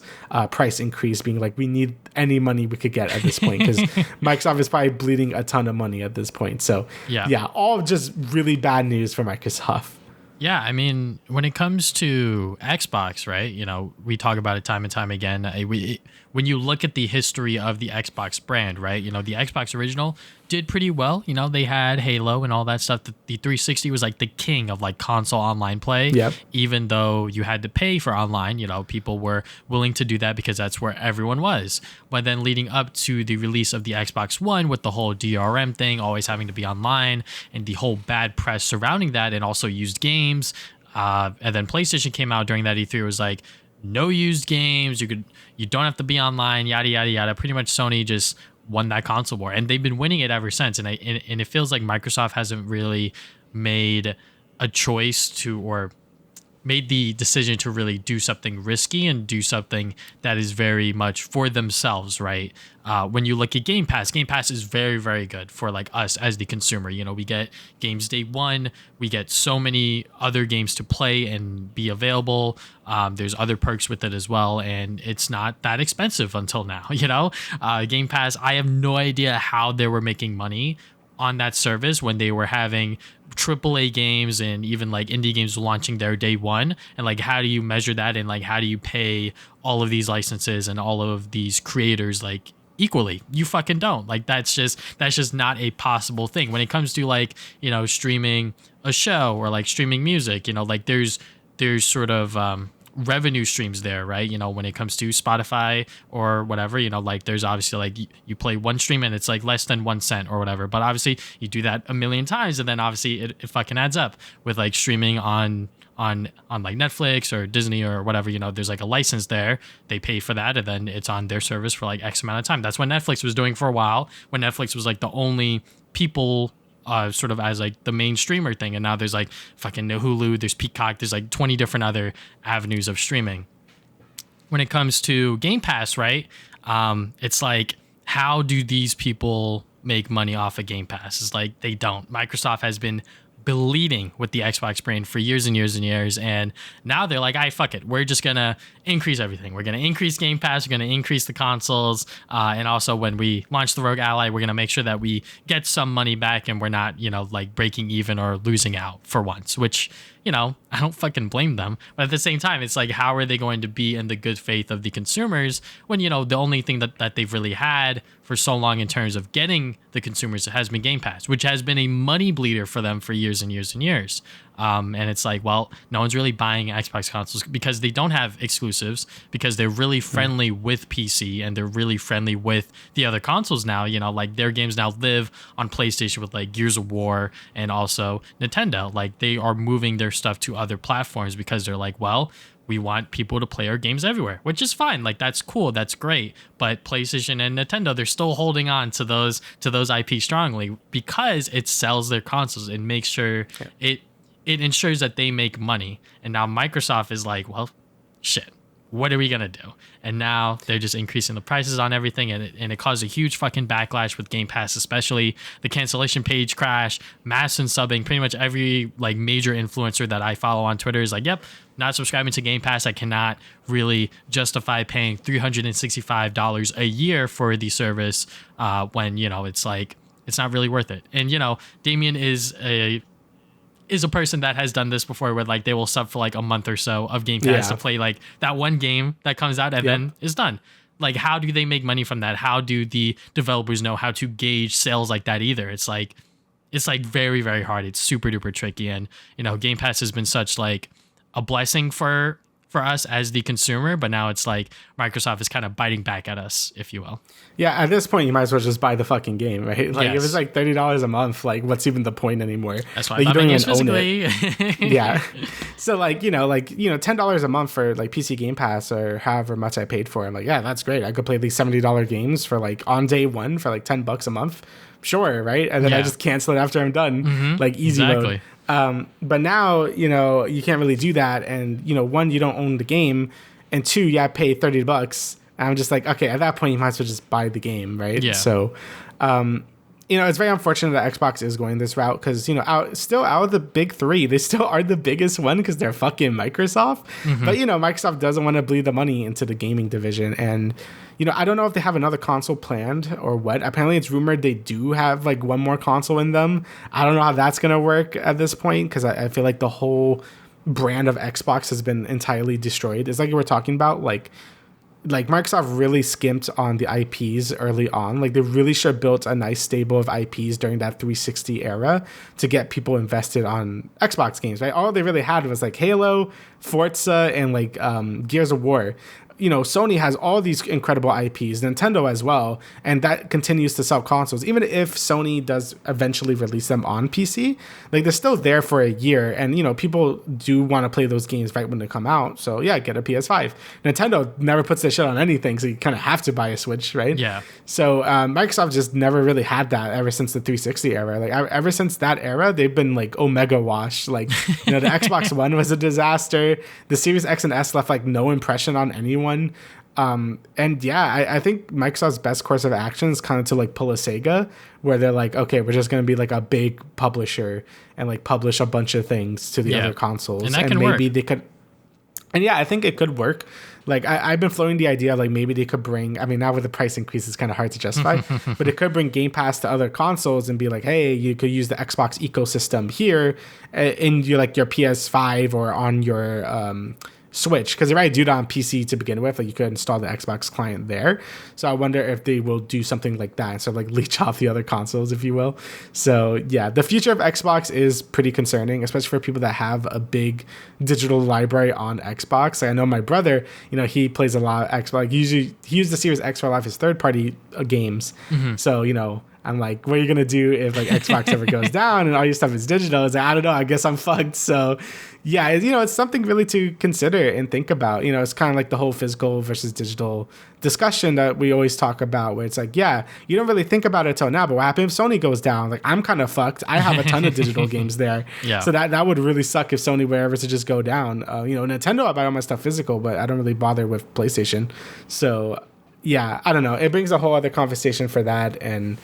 price increase being like, we need any money we could get at this point, because Microsoft is probably bleeding a ton of money at this point. So yeah, all just really bad news for Microsoft. Yeah, I mean, when it comes to Xbox, right, we talk about it time and time again. When you look at the history of the Xbox brand, right, the Xbox original did pretty well. They had Halo and all that stuff. The 360 was like the king of like console online play. Yep. Even though you had to pay for online, people were willing to do that because that's where everyone was. But then leading up to the release of the Xbox One with the whole DRM thing, always having to be online, and the whole bad press surrounding that, and also used games. And then PlayStation came out during that E3. It was like, no used games. You don't have to be online, yada, yada, yada. Pretty much Sony just won that console war, and they've been winning it ever since. And and it feels like Microsoft hasn't really made a choice to, or made the decision to really do something risky and do something that is very much for themselves, right? When you look at Game Pass is very, very good for like us as the consumer. You know, we get games day one, we get so many other games to play and be available. There's other perks with it as well, and it's not that expensive until now. You know, Game Pass, I have no idea how they were making money on that service when they were having AAA games and even like indie games launching their day one. And like, how do you measure that? And like, how do you pay all of these licenses and all of these creators like equally? You fucking don't. Like, that's just not a possible thing when it comes to like, you know, streaming a show or like streaming music. You know, like there's sort of revenue streams there, right? You know, when it comes to Spotify or whatever, you know, like there's obviously like you play one stream and it's like less than 1 cent or whatever, but obviously you do that a million times and then obviously it fucking adds up with like streaming on like Netflix or Disney or whatever. You know, there's like a license there, they pay for that, and then it's on their service for like X amount of time. That's what Netflix was doing for a while, when Netflix was like the only people sort of as like the main streamer thing. And now there's like fucking Hulu, there's Peacock, there's like 20 different other avenues of streaming. When it comes to Game Pass, right? It's like, how do these people make money off of Game Pass? It's like, they don't. Microsoft has been bleeding with the Xbox brand for years and years and years, and now they're like, fuck it, we're just gonna increase everything. We're gonna increase Game Pass, we're gonna increase the consoles, and also when we launch the Rogue Ally, we're gonna make sure that we get some money back and we're not, you know, like breaking even or losing out for once, which, you know, I don't fucking blame them. But at the same time, it's like, how are they going to be in the good faith of the consumers when, you know, the only thing that they've really had for so long in terms of getting the consumers has been Game Pass, which has been a money bleeder for them for years and years and years. And it's like, well, no one's really buying Xbox consoles because they don't have exclusives, because they're really friendly with PC and they're really friendly with the other consoles now. You know, like their games now live on PlayStation with like Gears of War and also Nintendo. Like they are moving their stuff to other platforms because they're like, well, we want people to play our games everywhere, which is fine. Like, that's cool, that's great. But PlayStation and Nintendo, they're still holding on to those IP strongly because it sells their consoles and makes sure it ensures that they make money. And now Microsoft is like, well, shit, what are we gonna do? And now they're just increasing the prices on everything, and it caused a huge fucking backlash with Game Pass, especially the cancellation page crash, mass unsubbing. Pretty much every like major influencer that I follow on Twitter is like, yep, not subscribing to Game Pass. I cannot really justify paying $365 a year for the service when, you know, it's like, it's not really worth it. And, you know, Damian is a person that has done this before, where like they will sub for like a month or so of Game Pass to play like that one game that comes out and then is done. Like, how do they make money from that? How do the developers know how to gauge sales like that either? It's like very, very hard. It's super duper tricky. And, you know, Game Pass has been such like a blessing for us as the consumer, but now it's like Microsoft is kind of biting back at us, if you will. Yeah, at this point, you might as well just buy the fucking game, right? Like, if it's like $30 a month, like, what's even the point anymore? That's why like, I buy my games own physically. Yeah. So, like, $10 a month for, like, PC Game Pass or however much I paid for it. I'm like, yeah, that's great. I could play these $70 games for, like, on day one for, like, $10 a month. Sure, right? And then I just cancel it after I'm done. Like, easy mode. But now, you know, you can't really do that. And, you know, one, you don't own the game. And two, you have to pay $30. And I'm just like, okay, at that point, you might as well just buy the game, right? Yeah. So, you know, it's very unfortunate that Xbox is going this route because, you know, out of the big three, they still are the biggest one because they're fucking Microsoft. But, you know, Microsoft doesn't want to bleed the money into the gaming division. And, you know, I don't know if they have another console planned or what. Apparently, it's rumored they do have, like, one more console in them. I don't know how that's going to work at this point because I feel like the whole brand of Xbox has been entirely destroyed. It's like you were talking about, like Microsoft really skimped on the IPs early on. Like, they really should have built a nice stable of IPs during that 360 era to get people invested on Xbox games, right? All they really had was like Halo, Forza, and like Gears of War. Sony has all these incredible IPs, Nintendo as well, and that continues to sell consoles. Even if Sony does eventually release them on PC, like they're still there for a year, and people do want to play those games right when they come out. So yeah, get a PS5. Nintendo never puts their shit on anything, so you kind of have to buy a Switch, right? Yeah. So Microsoft just never really had that ever since the 360 era. Like ever since that era, they've been like Omega wash. Like the Xbox One was a disaster. The Series X and S left like no impression on anyone. And yeah, I think Microsoft's best course of action is kind of to like pull a Sega, where they're like, okay, we're just going to be like a big publisher and like publish a bunch of things to the other consoles. And that can maybe work. They could. And yeah, I think it could work. Like I've been floating the idea of like maybe they could bring, I mean, now with the price increase, it's kind of hard to justify, but it could bring Game Pass to other consoles and be like, hey, you could use the Xbox ecosystem here in your PS5 or on your Switch, because they already do that on PC to begin with. Like you could install the Xbox client there. So I wonder if they will do something like that and sort of like leech off the other consoles, if you will. So yeah, the future of Xbox is pretty concerning, especially for people that have a big digital library on Xbox. Like I know my brother, he plays a lot of Xbox. Like he used the Series X for a lot of his third-party games. So I'm like, what are you gonna do if like Xbox ever goes down and all your stuff is digital? It's like, I don't know. I guess I'm fucked. So yeah, it's something really to consider and think about. It's kind of like the whole physical versus digital discussion that we always talk about, where it's like, yeah, you don't really think about it till now, but what happens if Sony goes down? Like I'm kind of fucked. I have a ton of digital games there. Yeah. So that would really suck if Sony were ever to just go down. Nintendo, I buy all my stuff physical, but I don't really bother with PlayStation. So yeah, I don't know. It brings a whole other conversation for that. And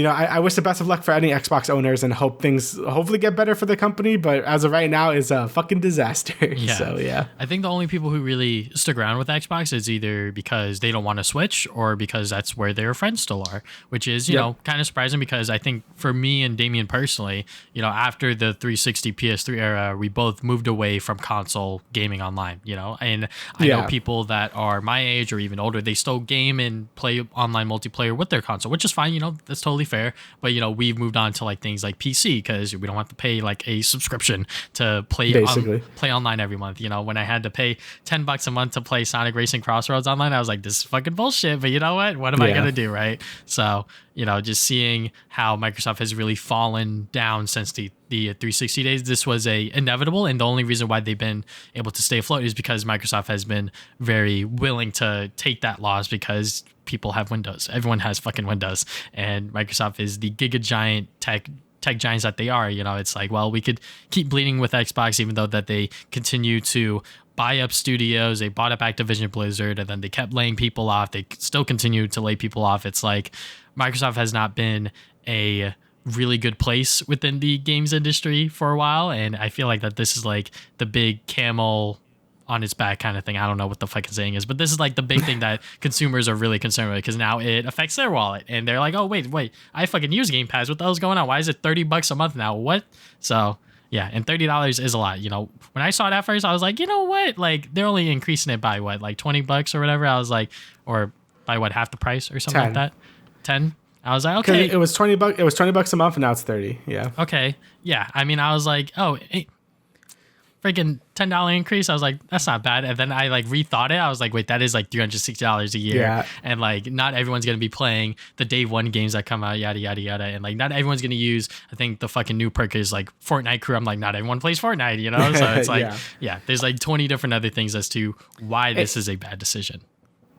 I wish the best of luck for any Xbox owners and hope things hopefully get better for the company. But as of right now, it's a fucking disaster. Yeah. So, yeah. I think the only people who really stick around with Xbox is either because they don't want to switch or because that's where their friends still are, which is, you know, kind of surprising because I think for me and Damian personally, after the 360 PS3 era, we both moved away from console gaming online, and I know people that are my age or even older, they still game and play online multiplayer with their console, which is fine. That's totally fair, but we've moved on to like things like PC because we don't have to pay like a subscription to play play online every month. When I had to pay $10 a month to play Sonic Racing CrossWorlds online, I was like, this is fucking bullshit, but you know what am I gonna do, right? So just seeing how Microsoft has really fallen down since the 360 days, this was a inevitable, and the only reason why they've been able to stay afloat is because Microsoft has been very willing to take that loss because people have Windows. Everyone has fucking Windows, and Microsoft is the giga giant tech giants that they are. It's like, well, we could keep bleeding with Xbox, even though that they continue to buy up studios. They bought up Activision Blizzard, and then they kept laying people off. They still continue to lay people off. It's like Microsoft has not been a really good place within the games industry for a while, and I feel like that this is like the big camel on its back kind of thing. I don't know what the fucking saying is, but this is like the big thing that consumers are really concerned with because now it affects their wallet, and they're like, oh wait, I fucking use Game Pass. What the hell's going on? Why is it $30 a month now? What? So yeah, and $30 is a lot. When I saw it at first, I was like, you know what? Like they're only increasing it by what, like $20 or whatever. I was like, or by what, half the price or something 10. like that. 10. I was like, okay. It was $20. It was $20 a month, and now it's 30. Yeah. Okay. Yeah. I mean, I was like, oh, freaking $10 increase. I was like, that's not bad. And then I like rethought it. I was like, wait, that is like $360 a year. Yeah. And like, not everyone's going to be playing the day one games that come out, yada, yada, yada. And like, not everyone's going to use, I think the fucking new perk is like Fortnite crew. I'm like, not everyone plays Fortnite, So it's like, there's like 20 different other things as to why this is a bad decision.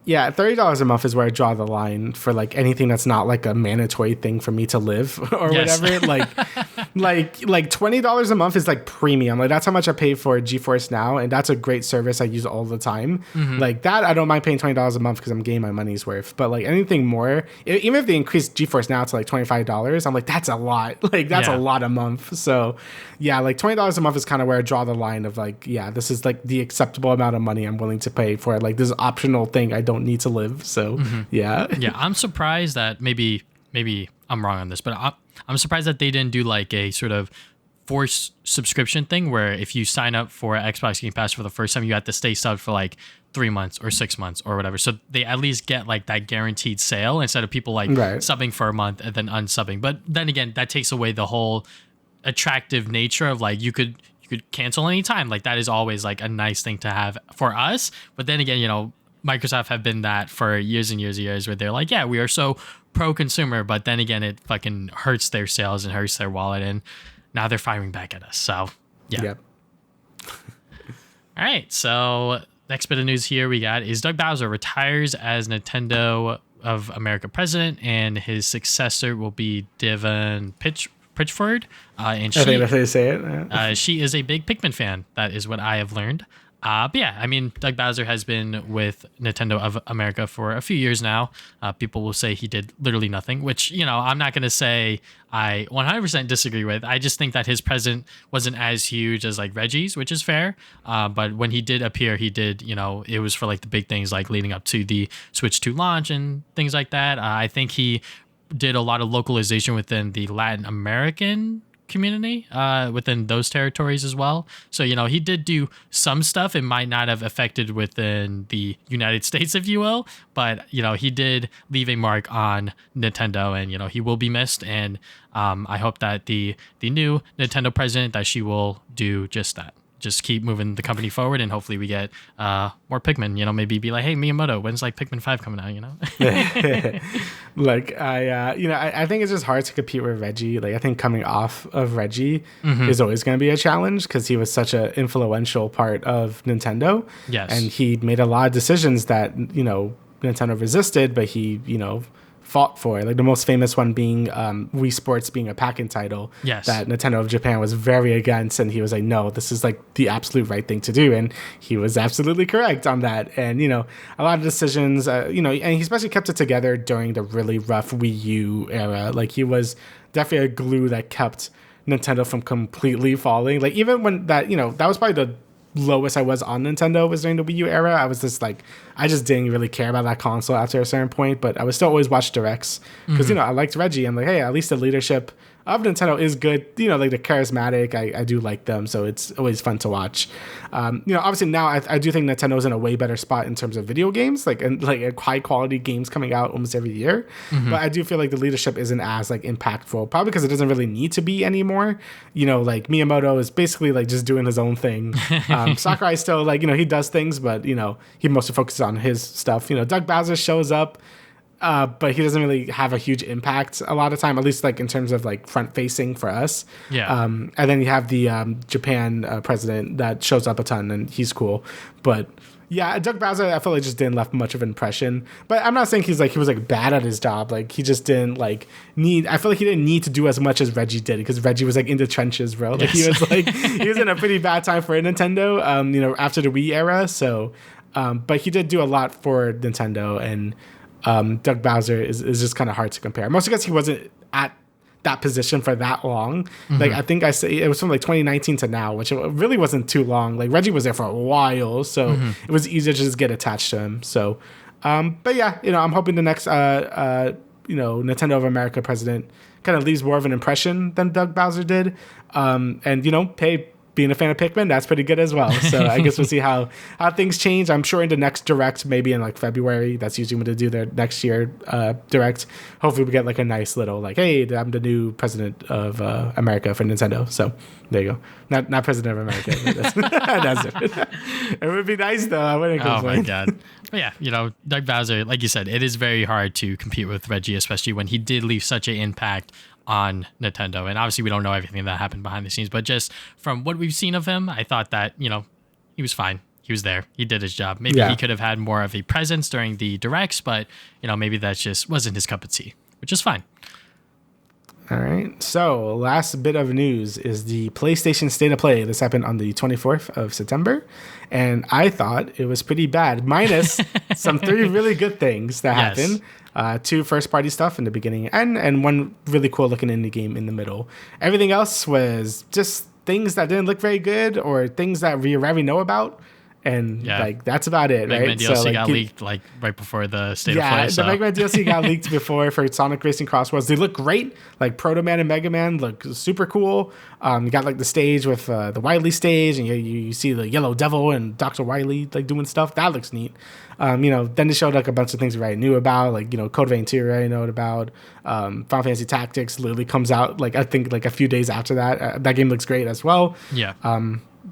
Yeah, $30 a month is where I draw the line for like anything that's not like a mandatory thing for me to live or whatever. like $20 a month is like premium. Like that's how much I pay for GeForce Now, and that's a great service I use all the time. Like that, I don't mind paying $20 a month because I'm getting my money's worth. But like anything more, even if they increase GeForce Now to like $25, I'm like, that's a lot. Like that's a lot a month. So yeah, like $20 a month is kind of where I draw the line of like, yeah, this is like the acceptable amount of money I'm willing to pay for like this optional thing I don't need to live. So yeah. I'm surprised that maybe I'm wrong on this, but I'm surprised that they didn't do like a sort of forced subscription thing where if you sign up for Xbox Game Pass for the first time, you have to stay subbed for like 3 months or 6 months or whatever. So they at least get like that guaranteed sale instead of people like subbing for a month and then unsubbing. But then again, that takes away the whole attractive nature of like you could could cancel anytime. Like that is always like a nice thing to have for us. But then again, Microsoft have been that for years and years and years, where they're like, yeah, we are so pro consumer, but then again, it fucking hurts their sales and hurts their wallet, and now they're firing back at us. So yeah. Yep. All right. So next bit of news here we got is Doug Bowser retires as Nintendo of America president, and his successor will be Devon Pritchford. And I think that's how you say it. Yeah. She is a big Pikmin fan. That is what I have learned. But yeah, I mean, Doug Bowser has been with Nintendo of America for a few years now. People will say he did literally nothing, which, I'm not going to say I 100% disagree with. I just think that his presence wasn't as huge as like Reggie's, which is fair. But when he did appear, he did, it was for like the big things like leading up to the Switch 2 launch and things like that. I think he did a lot of localization within the Latin American community within those territories as well. So, he did do some stuff. It might not have affected within the United States, if you will, but, he did leave a mark on Nintendo, and, he will be missed. And I hope that the new Nintendo president, that she will do just that. Just keep moving the company forward, and hopefully we get more Pikmin. Maybe be like, hey, Miyamoto, when's like Pikmin 5 coming out? Like I think it's just hard to compete with Reggie. Like I think coming off of Reggie is always going to be a challenge, because he was such an influential part of Nintendo. Yes, and he made a lot of decisions that Nintendo resisted, but he fought for. Like the most famous one being Wii Sports being a packing title. Yes. That Nintendo of Japan was very against, and he was like, no, this is like the absolute right thing to do, and he was absolutely correct on that. And a lot of decisions, and he especially kept it together during the really rough Wii U era. Like he was definitely a glue that kept Nintendo from completely falling. Like even when that was probably the lowest I was on Nintendo was during the Wii U era. I was just like, I just didn't really care about that console after a certain point, but I would still always watch directs because I liked Reggie. I'm like, hey, at least the leadership of Nintendo is good. Like the charismatic, I do like them, so it's always fun to watch. Obviously now I do think Nintendo's in a way better spot in terms of video games, like high quality games coming out almost every year. But I do feel like the leadership isn't as like impactful, probably because it doesn't really need to be anymore. Like Miyamoto is basically like just doing his own thing. Sakurai still like he does things, but he mostly focuses on his stuff. Doug Bowser shows up, but he doesn't really have a huge impact a lot of time, at least like in terms of like front facing for us. Yeah. And then you have the Japan president that shows up a ton, and he's cool. But yeah, Doug Bowser, I feel like just didn't left much of an impression. But I'm not saying he was like bad at his job. Like he just didn't like need. I feel like he didn't need to do as much as Reggie did, because Reggie was like in the trenches, bro. Like he was like he was in a pretty bad time for Nintendo. After the Wii era. So, but he did do a lot for Nintendo, and Doug Bowser is just kind of hard to compare. Mostly because he wasn't at that position for that long. Like I think I say it was from like 2019 to now, which it really wasn't too long. Like Reggie was there for a while, so it was easier to just get attached to him. So, but yeah, I'm hoping the next Nintendo of America president kind of leaves more of an impression than Doug Bowser did. And pay. Being a fan of Pikmin, that's pretty good as well. So I guess we'll see how things change. I'm sure in the next direct, maybe in like February, that's usually when they do their next year direct. Hopefully we get like a nice little like, hey, I'm the new president of America for Nintendo. So there you go. Not president of America. That's it. It would be nice though. I wouldn't complain. Oh my god. But yeah, Doug Bowser, like you said, it is very hard to compete with Reggie, especially when he did leave such an impact on Nintendo. And obviously we don't know everything that happened behind the scenes, but just from what we've seen of him, I thought that, he was fine. He was there. He did his job. Maybe he could have had more of a presence during the directs, but, maybe that just wasn't his cup of tea, which is fine. All right. So last bit of news is the PlayStation State of Play. This happened on the 24th of September. And I thought it was pretty bad, minus some 3 really good things that happened. 2 first-party stuff in the beginning and 1 really cool-looking indie game in the middle. Everything else was just things that didn't look very good or things that we already know about. And Yeah. like that's about it, Mega Man right? DLC got leaked like right before the state of play. So. The Mega Man DLC got leaked before for Sonic Racing CrossWorlds. They look great. Like Proto Man and Mega Man look super cool. You got like the stage with the Wily stage, and you see the Yellow Devil and Dr. Wily like doing stuff. That looks neat. Then they showed like a bunch of things we already knew about, like Code Vein 2 we already know about. Final Fantasy Tactics literally comes out like I think like a few days after that. That game looks great as well. Yeah.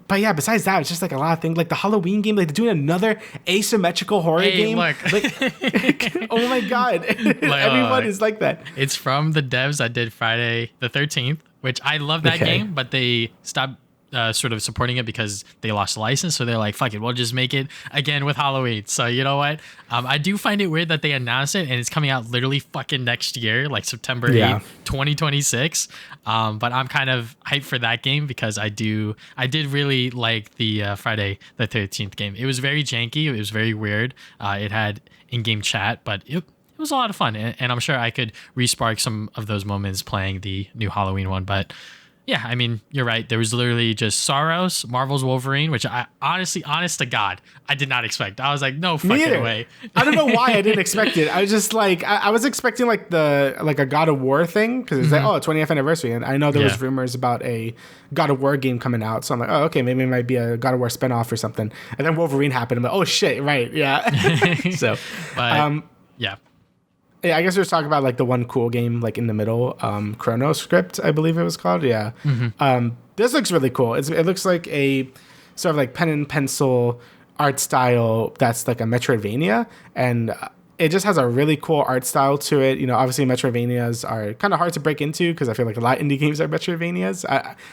But yeah, besides that, it's just like a lot of things. Like the Halloween game, like they're doing another asymmetrical horror game. Look. Like, oh my god, everyone is like that. It's from the devs that did Friday the 13th, which I love that game, but they stopped sort of supporting it because they lost the license. So they're like, fuck it, we'll just make it again with Halloween. So you know what? I do find it weird that they announced it and it's coming out literally fucking next year, like September 8th, 2026. But I'm kind of hyped for that game because I did really like the Friday the 13th game. It was very janky. It was very weird. It had in-game chat, but it was a lot of fun. And I'm sure I could re-spark some of those moments playing the new Halloween one. But yeah, I mean, you're right. There was literally just SAROS, Marvel's Wolverine, which I honestly, honest to God, I did not expect. I was like, no fucking way. I don't know why I didn't expect it. I was just like, I was expecting like a God of War thing because it's like, 20th anniversary. And I know there was rumors about a God of War game coming out. So I'm like, oh, okay, maybe it might be a God of War spinoff or something. And then Wolverine happened. I'm like, oh shit, right. Yeah. Yeah. Yeah, I guess we were talking about like the one cool game like in the middle, Chronoscript, I believe it was called. Yeah. This looks really cool. It looks like a sort of like pen and pencil art style that's like a Metroidvania, and it just has a really cool art style to it. Obviously Metroidvanias are kind of hard to break into because I feel like a lot of indie games are Metroidvanias.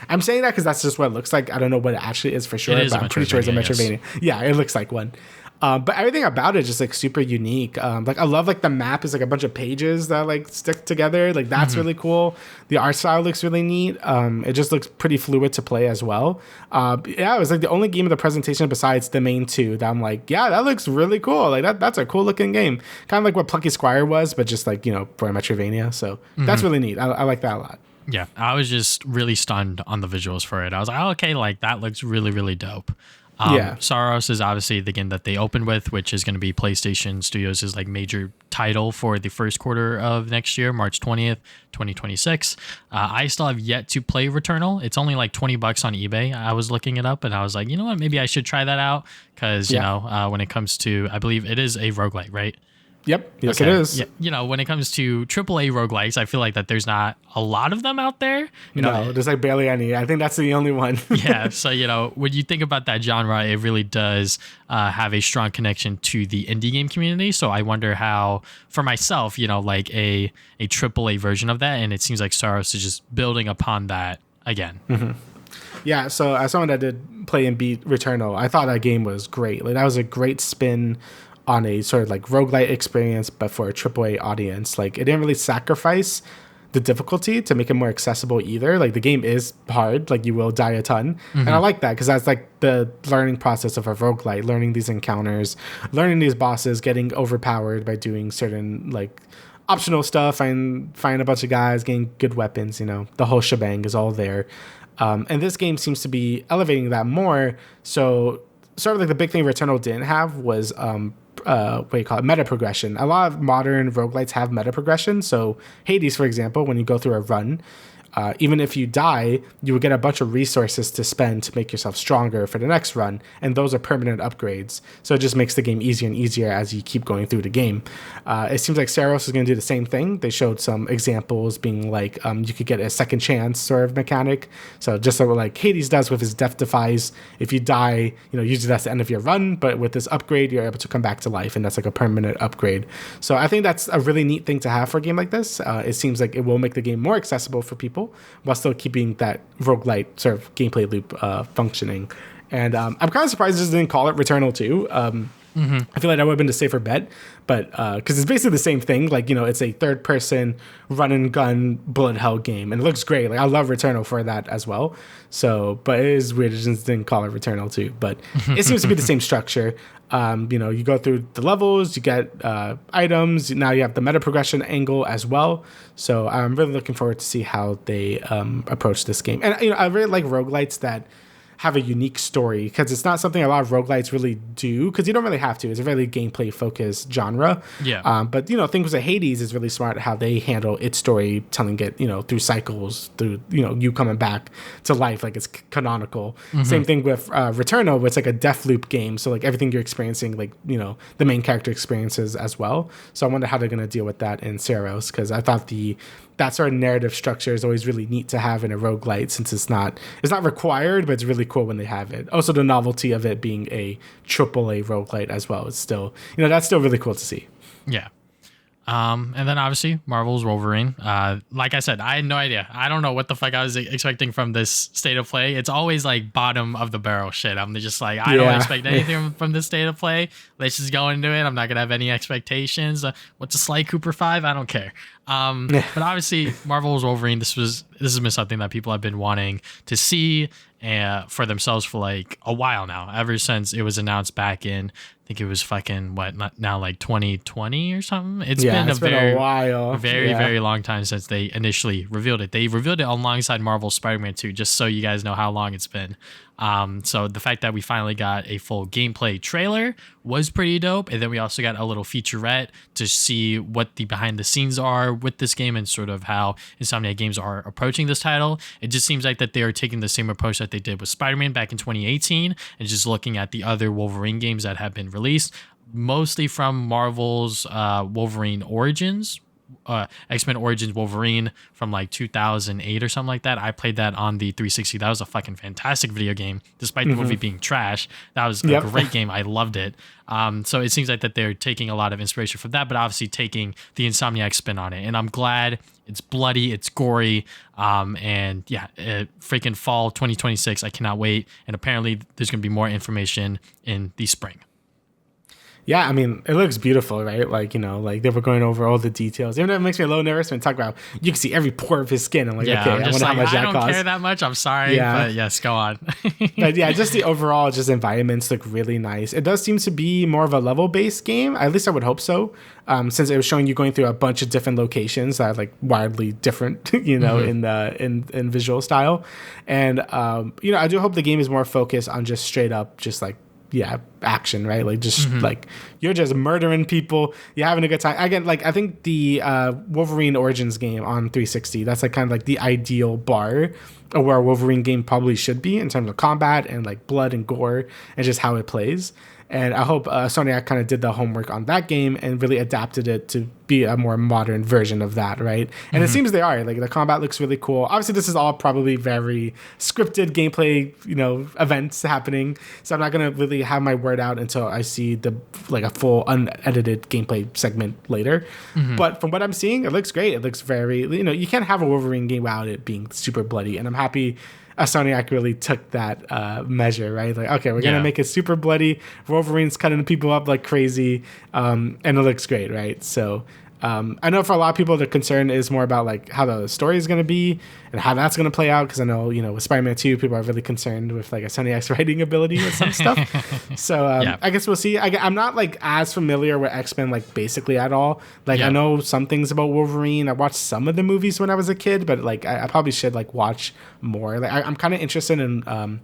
I'm saying that because that's just what it looks like. I don't know what it actually is for sure, but I'm pretty sure it's a Metroidvania. Yes. Yeah, it looks like one. But everything about it is just like super unique. Like I love like the map is like a bunch of pages that like stick together. Like that's really cool. The art style looks really neat. It just looks pretty fluid to play as well. It was like the only game of the presentation besides the main two that I'm like, yeah, that looks really cool. Like that's a cool looking game. Kind of like what Plucky Squire was, but just like, for a Metroidvania. So that's really neat. I like that a lot. Yeah, I was just really stunned on the visuals for it. I was like, oh, okay, like that looks really, really dope. SAROS is obviously the game that they opened with, which is going to be PlayStation Studios' like major title for the first quarter of next year, March 20th, 2026. I still have yet to play Returnal. It's only like $20 on eBay. I was looking it up and I was like, you know what, maybe I should try that out because, when it comes to, I believe it is a roguelite, right? Yep. Yes, okay. It is. Yeah, when it comes to AAA roguelikes, I feel like that there's not a lot of them out there. There's like barely any. I think that's the only one. Yeah. So, when you think about that genre, it really does have a strong connection to the indie game community. So I wonder how, for myself, like a AAA version of that. And it seems like SAROS is just building upon that again. Mm-hmm. Yeah. So as someone that did play and beat Returnal, I thought that game was great. Like that was a great spin on a sort of like roguelite experience, but for a AAA audience. Like it didn't really sacrifice the difficulty to make it more accessible either. Like the game is hard, like you will die a ton. And I like that because that's like the learning process of a roguelite, learning these encounters, learning these bosses, getting overpowered by doing certain like optional stuff and find a bunch of guys, getting good weapons, the whole shebang is all there. And this game seems to be elevating that more. So sort of like the big thing Returnal didn't have was meta progression. A lot of modern roguelites have meta progression. So Hades, for example, when you go through a run, even if you die, you will get a bunch of resources to spend to make yourself stronger for the next run, and those are permanent upgrades. So it just makes the game easier and easier as you keep going through the game. It seems like SAROS is going to do the same thing. They showed some examples being like you could get a second chance sort of mechanic. So just like Hades does with his Death Defies, if you die, usually that's the end of your run, but with this upgrade, you're able to come back to life, and that's like a permanent upgrade. So I think that's a really neat thing to have for a game like this. It seems like it will make the game more accessible for people while still keeping that roguelite sort of gameplay loop functioning. And I'm kind of surprised they didn't call it Returnal 2. I feel like that would have been the safer bet, but because it's basically the same thing. Like, it's a third-person run-and-gun bullet hell game, and it looks great. Like, I love Returnal for that as well. So, but it is weird they just didn't call it Returnal 2. But it seems to be the same structure. You go through the levels, you get items. Now you have the meta progression angle as well. So I'm really looking forward to see how they approach this game. And I really like roguelites that have a unique story, because it's not something a lot of roguelites really do, because you don't really have to. It's a very gameplay focused genre. Yeah. But things like Hades is really smart how they handle its story, telling it through cycles, through you coming back to life, like it's canonical. Same thing with Returnal, where it's like a death loop game, so like everything you're experiencing, like the main character experiences as well. So I wonder how they're going to deal with that in SAROS, because I thought that sort of narrative structure is always really neat to have in a roguelite, since it's not required, but it's really cool when they have it. Also, the novelty of it being a AAA roguelite as well is still, that's still really cool to see. Yeah. And then obviously Marvel's Wolverine. Like I said, I had no idea. I don't know what the fuck I was expecting from this state of play. It's always like bottom of the barrel shit. I'm just like, I don't expect anything from this state of play. Let's just go into it. I'm not gonna have any expectations. What's a Sly Cooper 5? I don't care. But obviously Marvel's Wolverine. This has been something that people have been wanting to see for themselves for like a while now. Ever since it was announced back in, I think it was fucking like 2020 or something. It's been a while. Very long time since they initially revealed it. They revealed it alongside Marvel's Spider-Man 2, just so you guys know how long it's been. So the fact that we finally got a full gameplay trailer was pretty dope. And then we also got a little featurette to see what the behind the scenes are with this game and sort of how Insomniac Games are approaching this title. It just seems like that they are taking the same approach that they did with Spider-Man back in 2018 and just looking at the other Wolverine games that have been released, mostly from Marvel's Wolverine Origins. X-Men Origins Wolverine from like 2008 or something like that. I played that on the 360. That was a fucking fantastic video game, despite the movie being trash. That was a great game. I loved it. So it seems like that they're taking a lot of inspiration from that, but obviously taking the Insomniac spin on it. And I'm glad. It's bloody, it's gory, and freaking fall 2026. I cannot wait. And apparently there's going to be more information in the spring. Yeah, I mean, it looks beautiful, right? Like, like they were going over all the details. Even though it makes me a little nervous when we talk about, you can see every pore of his skin. I'm like, okay, I wonder how much that costs. I don't care that much. I'm sorry, but yes, go on. But yeah, just the overall environments look really nice. It does seem to be more of a level-based game. At least I would hope so, since it was showing you going through a bunch of different locations that are like wildly different, in visual style. And, I do hope the game is more focused on just straight up, just like, action, right? Like just like you're just murdering people, you're having a good time. Again, like I think the Wolverine Origins game on 360, that's like kind of like the ideal bar of where a Wolverine game probably should be in terms of combat and like blood and gore and just how it plays. And I hope Sony kind of did the homework on that game and really adapted it to be a more modern version of that, right? And it seems they are. Like the combat looks really cool. Obviously, this is all probably very scripted gameplay, events happening. So I'm not gonna really have my word out until I see a full unedited gameplay segment later. But from what I'm seeing, it looks great. It looks very, you can't have a Wolverine game without it being super bloody. And I'm happy Sony really took that measure, right? Like, okay, we're gonna make it super bloody. Wolverine's cutting people up like crazy, and it looks great, right? So I know for a lot of people, the concern is more about like how the story is gonna be and how that's gonna play out. Because I know, with Spider-Man 2, people are really concerned with like a Sony's writing ability with some stuff. So I guess we'll see. I'm not like as familiar with X-Men like basically at all. Like I know some things about Wolverine. I watched some of the movies when I was a kid, but like I probably should like watch more. Like I'm kind of interested in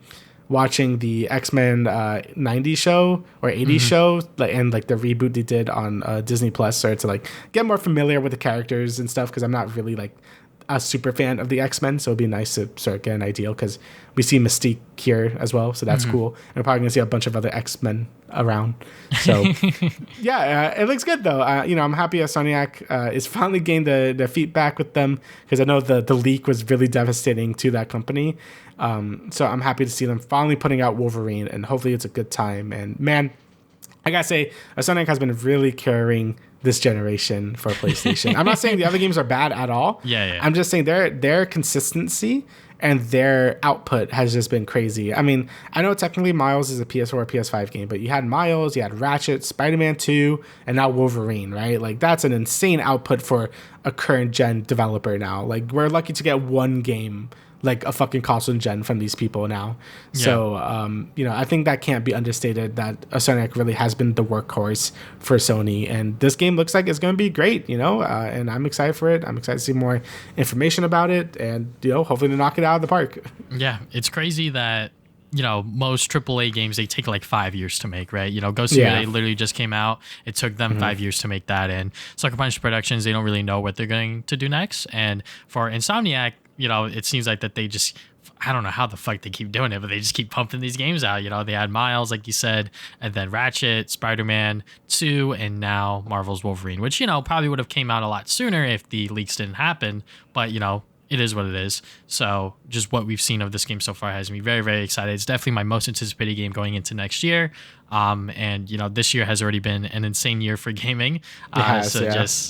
watching the X-Men 90s show or 80s show, and like the reboot they did on Disney Plus, so to like get more familiar with the characters and stuff, because I'm not really like a super fan of the X-Men, so it'd be nice to sort of get an idea, because we see Mystique here as well, so that's cool. And we're probably gonna see a bunch of other X-Men around. So it looks good though. I'm happy Soniac is finally gained the feet back with them, because I know the leak was really devastating to that company. So I'm happy to see them finally putting out Wolverine, and hopefully it's a good time. And man, I gotta say, Sonic has been really carrying this generation for PlayStation. I'm not saying the other games are bad at all. I'm just saying their consistency and their output has just been crazy. I mean, I know technically Miles is a PS4, PS5 game, but you had Miles, you had Ratchet, Spider-Man 2, and now Wolverine, right? Like that's an insane output for a current gen developer now. Like we're lucky to get one game like a fucking console gen from these people now. So, I think that can't be understated, that Sonic really has been the workhorse for Sony. And this game looks like it's going to be great, and I'm excited for it. I'm excited to see more information about it and, hopefully to knock it out of the park. Yeah, it's crazy that most AAA games, they take like 5 years to make, right? Ghost Simulator literally just came out. It took them 5 years to make that. And Sucker Punch Productions, they don't really know what they're going to do next. And for Insomniac, it seems like that they just, I don't know how the fuck they keep doing it, but they just keep pumping these games out. They had Miles, like you said, and then Ratchet, Spider-Man 2, and now Marvel's Wolverine, which, probably would have came out a lot sooner if the leaks didn't happen. But, it is what it is. So just what we've seen of this game so far has me very, very excited. It's definitely my most anticipated game going into next year. And this year has already been an insane year for gaming. Just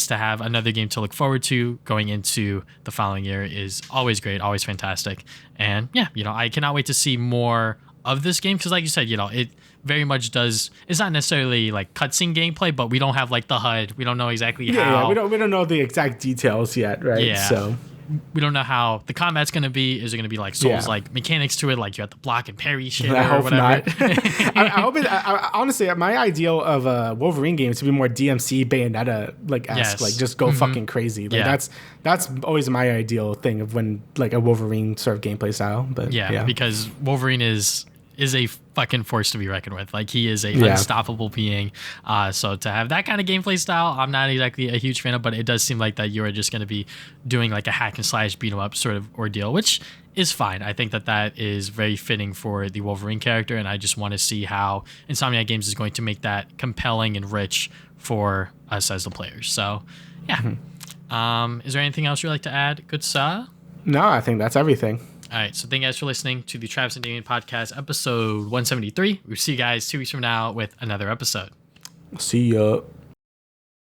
to have another game to look forward to going into the following year is always great, always fantastic. And I cannot wait to see more of this game, because like you said, it very much does. It's not necessarily like cutscene gameplay, but we don't have like the HUD. We don't know exactly how. We don't know the exact details yet, right? Yeah. So we don't know how the combat's going to be. Is it going to be like Souls like mechanics to it, like you have to block and parry shit or whatever? Not. I hope it. Honestly, my ideal of a Wolverine game is to be more DMC Bayonetta esque, like just go fucking crazy. Like that's always my ideal thing of when like a Wolverine sort of gameplay style. But because Wolverine is a fucking force to be reckoned with. Like, he is a unstoppable being. So to have that kind of gameplay style, I'm not exactly a huge fan of, but it does seem like that you are just going to be doing like a hack and slash beat 'em up sort of ordeal, which is fine. I think that is very fitting for the Wolverine character, and I just want to see how Insomniac Games is going to make that compelling and rich for us as the players. So, is there anything else you'd like to add, good sir? No, I think that's everything. All right, so thank you guys for listening to the Travis and Damian podcast, episode 173. We'll see you guys 2 weeks from now with another episode. See ya.